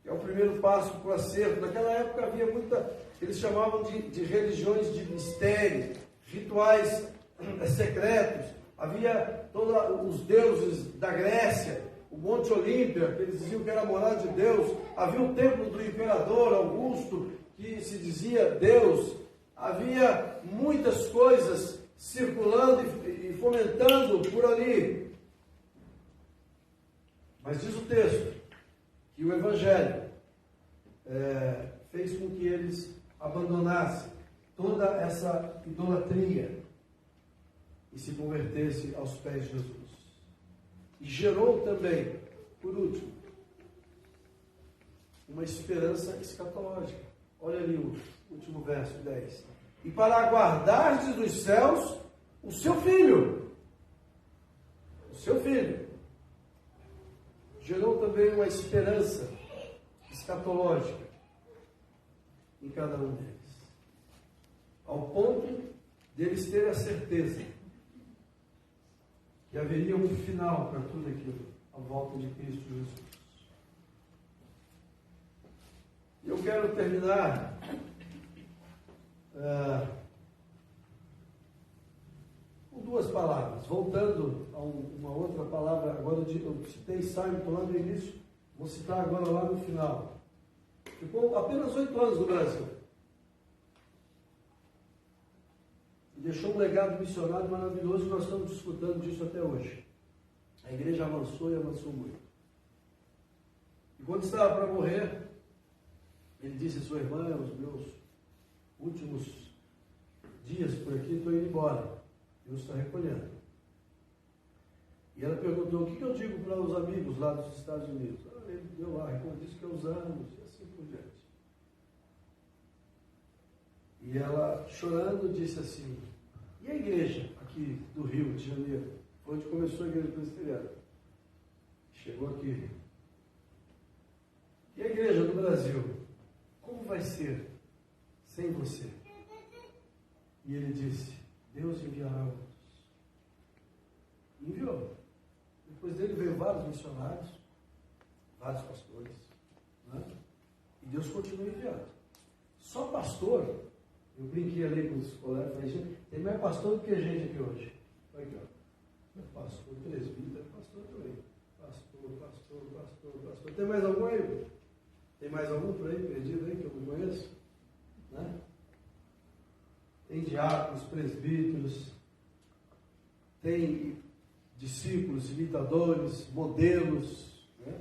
que é o primeiro passo para o acerto. Naquela época havia muita, eles chamavam de religiões de mistério, rituais secretos. Havia todos os deuses da Grécia, o Monte Olímpia, que eles diziam que era a morada de Deus. Havia o templo do imperador Augusto, que se dizia Deus. Havia muitas coisas circulando e fomentando por ali. Mas diz o texto que o Evangelho fez com que eles abandonassem toda essa idolatria e se convertessem aos pés de Jesus. E gerou também, por último, uma esperança escatológica. Olha ali o último verso 10. E para aguardardes dos céus o seu filho. O seu filho. Gerou também uma esperança escatológica em cada um deles. Ao ponto deles terem a certeza que haveria um final para tudo aquilo, a volta de Cristo Jesus. E eu quero terminar com duas palavras, voltando a uma outra palavra. Agora eu citei Simon lá no início, vou citar agora lá no final. Ficou apenas 8 anos no Brasil. Deixou um legado missionário maravilhoso, e nós estamos desfrutando disso até hoje. A igreja avançou e avançou muito. E quando estava para morrer, ele disse a sua irmã: os meus últimos dias por aqui, estou indo embora. Deus está recolhendo. E ela perguntou: o que eu digo para os amigos lá dos Estados Unidos? Ele deu lá, disse que os anos, e assim por diante. E ela, chorando, disse assim: e a igreja aqui do Rio de Janeiro, onde começou a igreja presbiteriana? Chegou aqui. E a igreja do Brasil, como vai ser sem você? E ele disse: Deus enviará outros. Enviou. Depois dele veio vários missionários, vários pastores, né? E Deus continua enviando. Só pastor, eu brinquei ali com os colegas, falei: tem mais pastor do que gente aqui hoje. Olha aqui, ó. Pastor, presbítero, pastor também. Pastor. Tem mais algum aí? Tem mais algum por aí, perdido aí, que eu não conheço? Né? Tem diáconos, presbíteros, tem discípulos, imitadores, modelos. Né?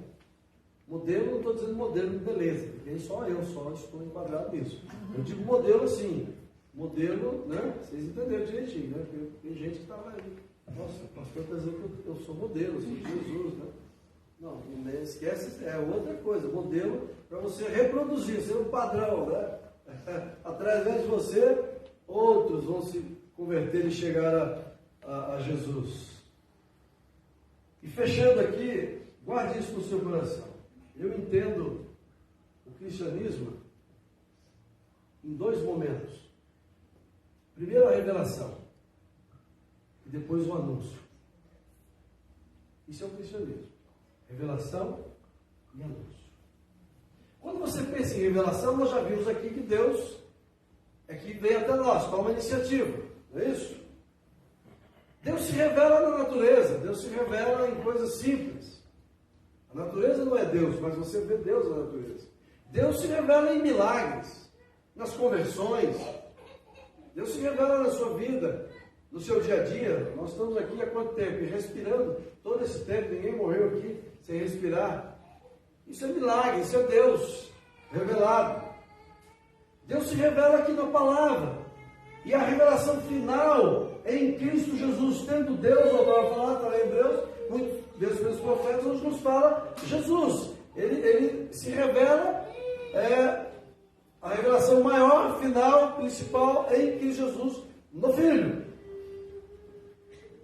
Modelo, não estou dizendo modelo de beleza, porque só eu estou enquadrado nisso. Eu digo modelo assim, modelo, né? Vocês entenderam direitinho, né? Porque tem gente que estava aí. Nossa, o pastor está dizendo que eu sou modelo, eu sou Jesus, né? Não esquece, é outra coisa. Modelo para você reproduzir, ser um padrão, né? Através de você, outros vão se converter e chegar a Jesus. E fechando aqui, guarde isso no seu coração. Eu entendo o cristianismo em 2 momentos. Primeiro a revelação e depois o anúncio. Isso é o cristianismo. Revelação e anúncio. Quando você pensa em revelação, nós já vimos aqui que Deus é que vem até nós, toma a iniciativa, não é isso? Deus se revela na natureza, Deus se revela em coisas simples. A natureza não é Deus, mas você vê Deus na natureza. Deus se revela em milagres, nas conversões. Deus se revela na sua vida, no seu dia a dia. Nós estamos aqui há quanto tempo? E respirando todo esse tempo, ninguém morreu aqui sem respirar. Isso é milagre, isso é Deus revelado. Deus se revela aqui na palavra. E a revelação final é em Cristo Jesus, tendo Deus, eu estava falando, está em Hebreus, Deus pelos profetas, hoje nos fala Jesus. Ele se revela, a revelação maior, final, principal, é em Cristo Jesus, no Filho.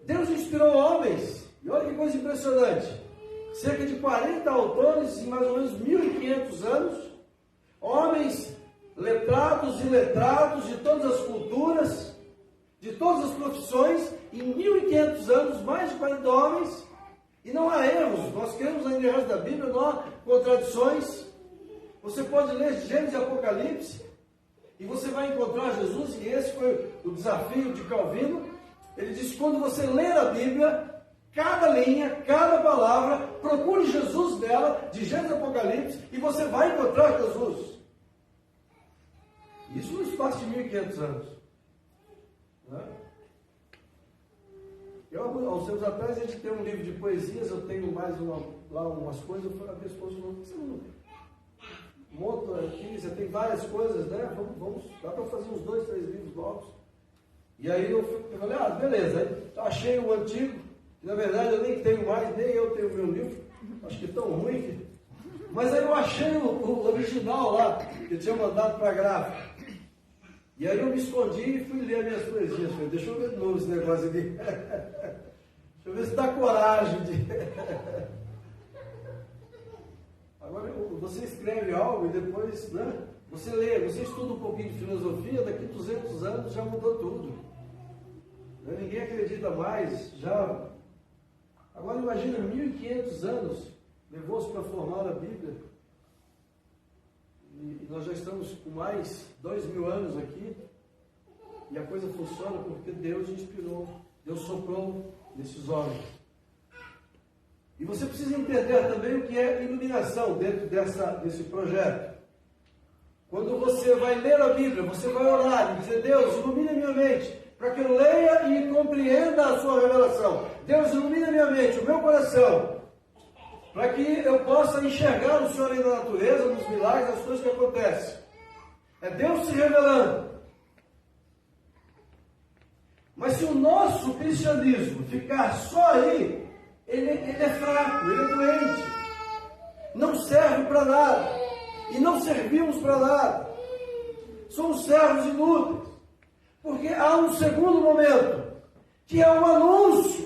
Deus inspirou homens, e olha que coisa impressionante, cerca de 40 autores em mais ou menos 1.500 anos, homens letrados e iletrados de todas as culturas, de todas as profissões, em 1.500 anos, mais de 40 homens, e não há erros, nós cremos na inerrância da Bíblia, não há contradições. Você pode ler Gênesis e Apocalipse, e você vai encontrar Jesus, e esse foi o desafio de Calvino. Ele disse, quando você ler a Bíblia, cada linha, cada palavra, procure Jesus nela, de Gênesis e Apocalipse, e você vai encontrar Jesus. Isso no espaço de 1.500 anos. Né? Eu, há uns tempos atrás, a gente tem um livro de poesias, eu tenho mais lá umas coisas, eu falei, a minha esposa falou, você não monta aqui, você tem várias coisas, né? Vamos, dá para fazer uns 2, 3 livros novos. E aí eu falei, beleza, aí achei o antigo, que na verdade eu nem tenho mais, nem eu tenho o meu livro, acho que é tão ruim que... Mas aí eu achei o original lá, que eu tinha mandado para a gráfica. E aí eu me escondi e fui ler minhas poesias. Falei, deixa eu ver de novo esse negócio aqui. Deixa eu ver se dá coragem de... Agora você escreve algo e depois, né, você lê, você estuda um pouquinho de filosofia, daqui 200 anos já mudou tudo. Né? Ninguém acredita mais, já... Agora imagina, 1.500 anos levou-se para formar a Bíblia. E nós já estamos com mais 2.000 anos aqui, e a coisa funciona porque Deus inspirou, Deus soprou nesses homens. E você precisa entender também o que é iluminação dentro desse projeto. Quando você vai ler a Bíblia, você vai orar e dizer, Deus, ilumina minha mente, para que eu leia e compreenda a sua revelação. Deus, ilumina minha mente, o meu coração, para que eu possa enxergar o Senhor aí na natureza, nos milagres, nas coisas que acontecem. É Deus se revelando. Mas se o nosso cristianismo ficar só aí, ele é fraco, ele é doente. Não serve para nada. E não servimos para nada. Somos servos inúteis. Porque há um segundo momento, que é o anúncio.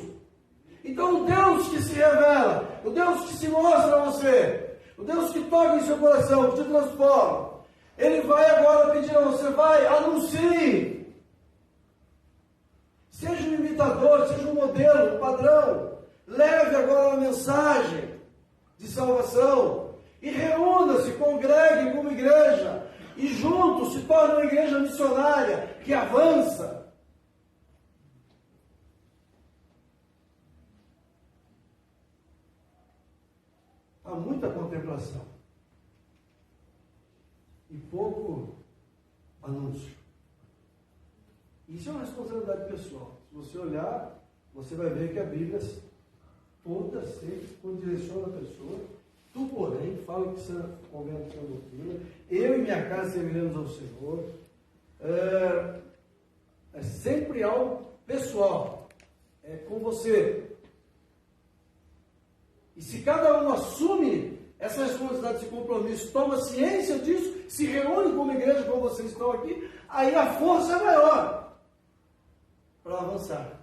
Então o Deus que se revela, o Deus que se mostra a você, o Deus que toca em seu coração, que te transforma, Ele vai agora pedir a você, vai, anuncie. Seja um imitador, seja um modelo, um padrão. Leve agora a mensagem de salvação e reúna-se, congregue como igreja e juntos se torne uma igreja missionária que avança. Há muita contemplação e pouco anúncio. Isso é uma responsabilidade pessoal. Se você olhar, você vai ver que a Bíblia toda sempre direciona a pessoa. Tu, porém, fala que você convém a sua doutrina. Eu e minha casa serviremos ao Senhor. É sempre algo pessoal. É com você. E se cada um assume essa responsabilidade, esse compromisso, toma ciência disso, se reúne como igreja, como vocês estão aqui, aí a força é maior para avançar.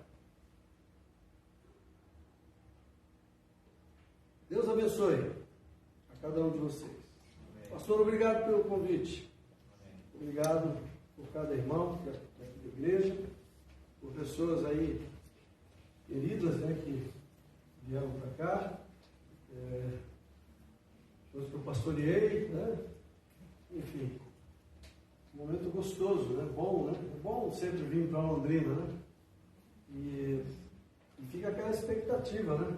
Deus abençoe a cada um de vocês. Amém. Pastor, obrigado pelo convite. Amém. Obrigado por cada irmão daqui da igreja, por pessoas aí queridas, né, que vieram para cá, pessoas que eu pastoreei, né, enfim, um momento gostoso, né? Bom, né? É bom sempre vir para Londrina, né? E fica aquela expectativa, né?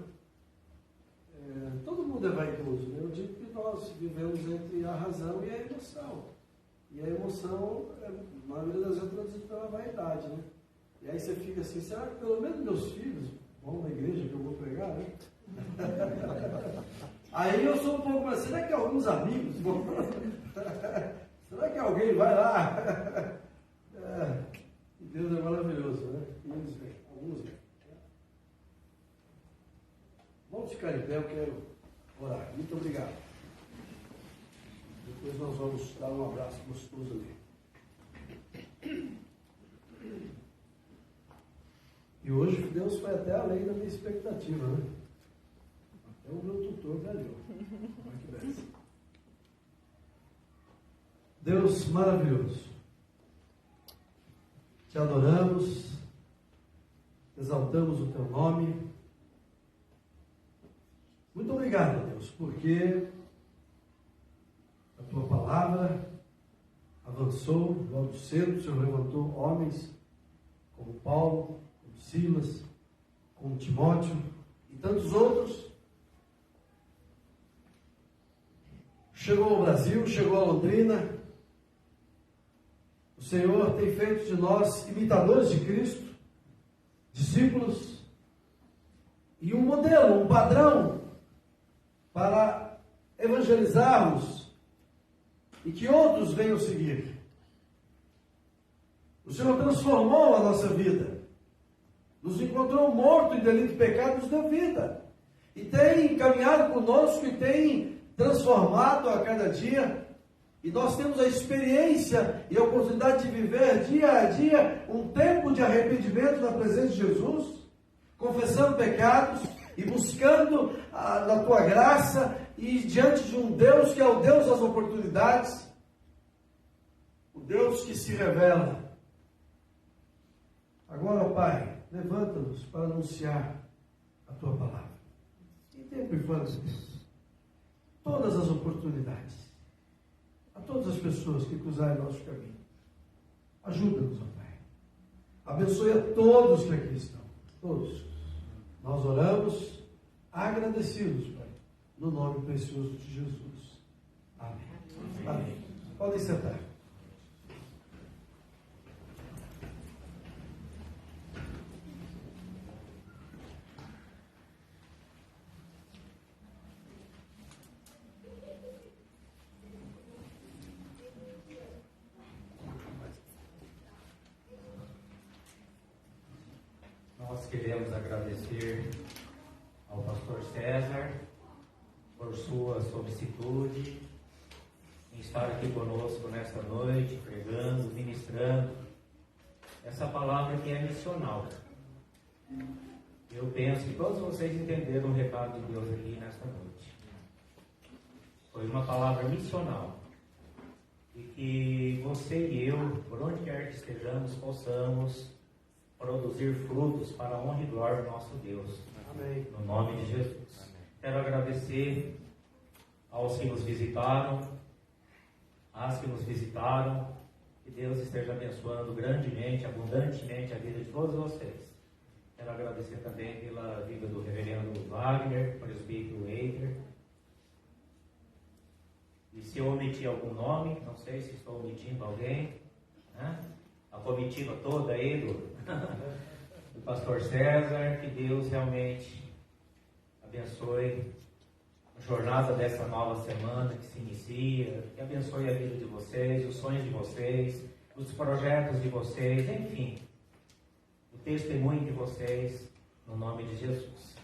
Todo mundo é vaidoso, né? Eu digo que nós vivemos entre a razão e a emoção. E a emoção, na maioria das vezes, é traduzida pela vaidade, né? E aí você fica assim, será que pelo menos meus filhos vão na igreja que eu vou pregar, né? Aí eu sou um pouco mais, será que alguns amigos vão? Será que alguém vai lá? Deus é maravilhoso, né? Eles vêm, alguns vêm. Vamos ficar em pé, eu quero orar. Muito obrigado. Depois nós vamos dar um abraço gostoso ali. E hoje Deus foi até além da minha expectativa, né? Até o meu tutor ganhou. Olha que beleza. Deus maravilhoso, te adoramos, exaltamos o teu nome. Muito obrigado, Deus, porque a tua palavra avançou logo cedo. O Senhor levantou homens como Paulo, como Silas, como Timóteo e tantos outros. Chegou ao Brasil, chegou a Londrina. O Senhor tem feito de nós imitadores de Cristo, discípulos, e um modelo, um padrão para evangelizarmos e que outros venham seguir. O Senhor transformou a nossa vida, nos encontrou morto em delito e pecado, nos deu vida, e tem caminhado conosco e tem transformado a cada dia, e nós temos a experiência e a oportunidade de viver dia a dia um tempo de arrependimento na presença de Jesus, confessando pecados e buscando na tua graça e diante de um Deus que é o Deus das oportunidades, o Deus que se revela. Agora, Pai, levanta-nos para anunciar a tua palavra. Em tempo e quando, Deus, todas as oportunidades, a todas as pessoas que cruzarem nosso caminho, ajuda-nos, ó Pai. Abençoe a todos que aqui estão, todos. Nós oramos agradecidos, Pai, no nome precioso de Jesus. Amém. Amém. Podem sentar. Nós queremos agradecer ao pastor César por sua solicitude em estar aqui conosco nesta noite, pregando, ministrando essa palavra que é missional. Eu penso que todos vocês entenderam o recado de Deus aqui nesta noite. Foi uma palavra missional. E que você e eu, por onde quer que estejamos, possamos produzir frutos para a honra e glória do nosso Deus. Amém. No nome de Jesus. Amém. Quero agradecer aos que nos visitaram, às que nos visitaram. Que Deus esteja abençoando grandemente, abundantemente a vida de todos vocês. Quero agradecer também pela vida do reverendo Wagner, presbítero Eiter. E se eu omiti algum nome, não sei se estou omitindo alguém, né? A comitiva toda aí do pastor César, que Deus realmente abençoe a jornada dessa nova semana que se inicia, que abençoe a vida de vocês, os sonhos de vocês, os projetos de vocês, enfim, o testemunho de vocês, no nome de Jesus.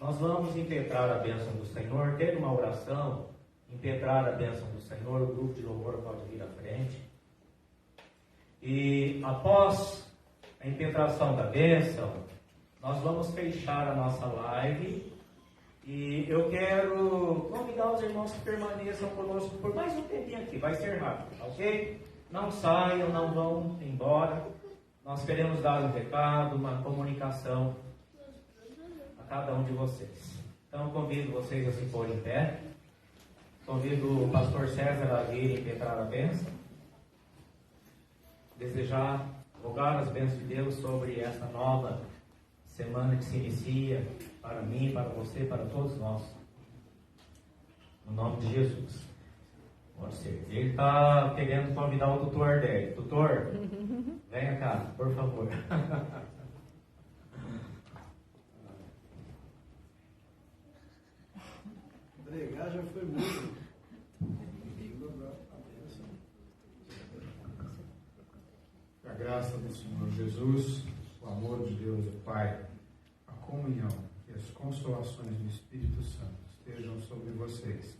Nós vamos impetrar a bênção do Senhor, ter uma oração, impetrar a bênção do Senhor. O grupo de louvor pode vir à frente. E após a impetração da bênção, nós vamos fechar a nossa live. E eu quero convidar os irmãos que permaneçam conosco por mais um tempinho aqui. Vai ser rápido, ok? Não saiam, não vão embora. Nós queremos dar um recado, uma comunicação a cada um de vocês. Então eu convido vocês a se pôr em pé. Convido o pastor César a vir impetrar a bênção. Desejar, rogar as bênçãos de Deus sobre esta nova semana que se inicia, para mim, para você, para todos nós. No nome de Jesus. Pode ser. Ele está querendo convidar o doutor Ardélio. Doutor, venha cá, por favor. Pregar já foi muito. A graça do Senhor Jesus, o amor de Deus, o Pai, a comunhão e as consolações do Espírito Santo estejam sobre vocês.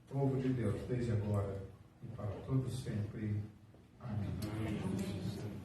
Povo de Deus, desde agora e para todos sempre. Amém.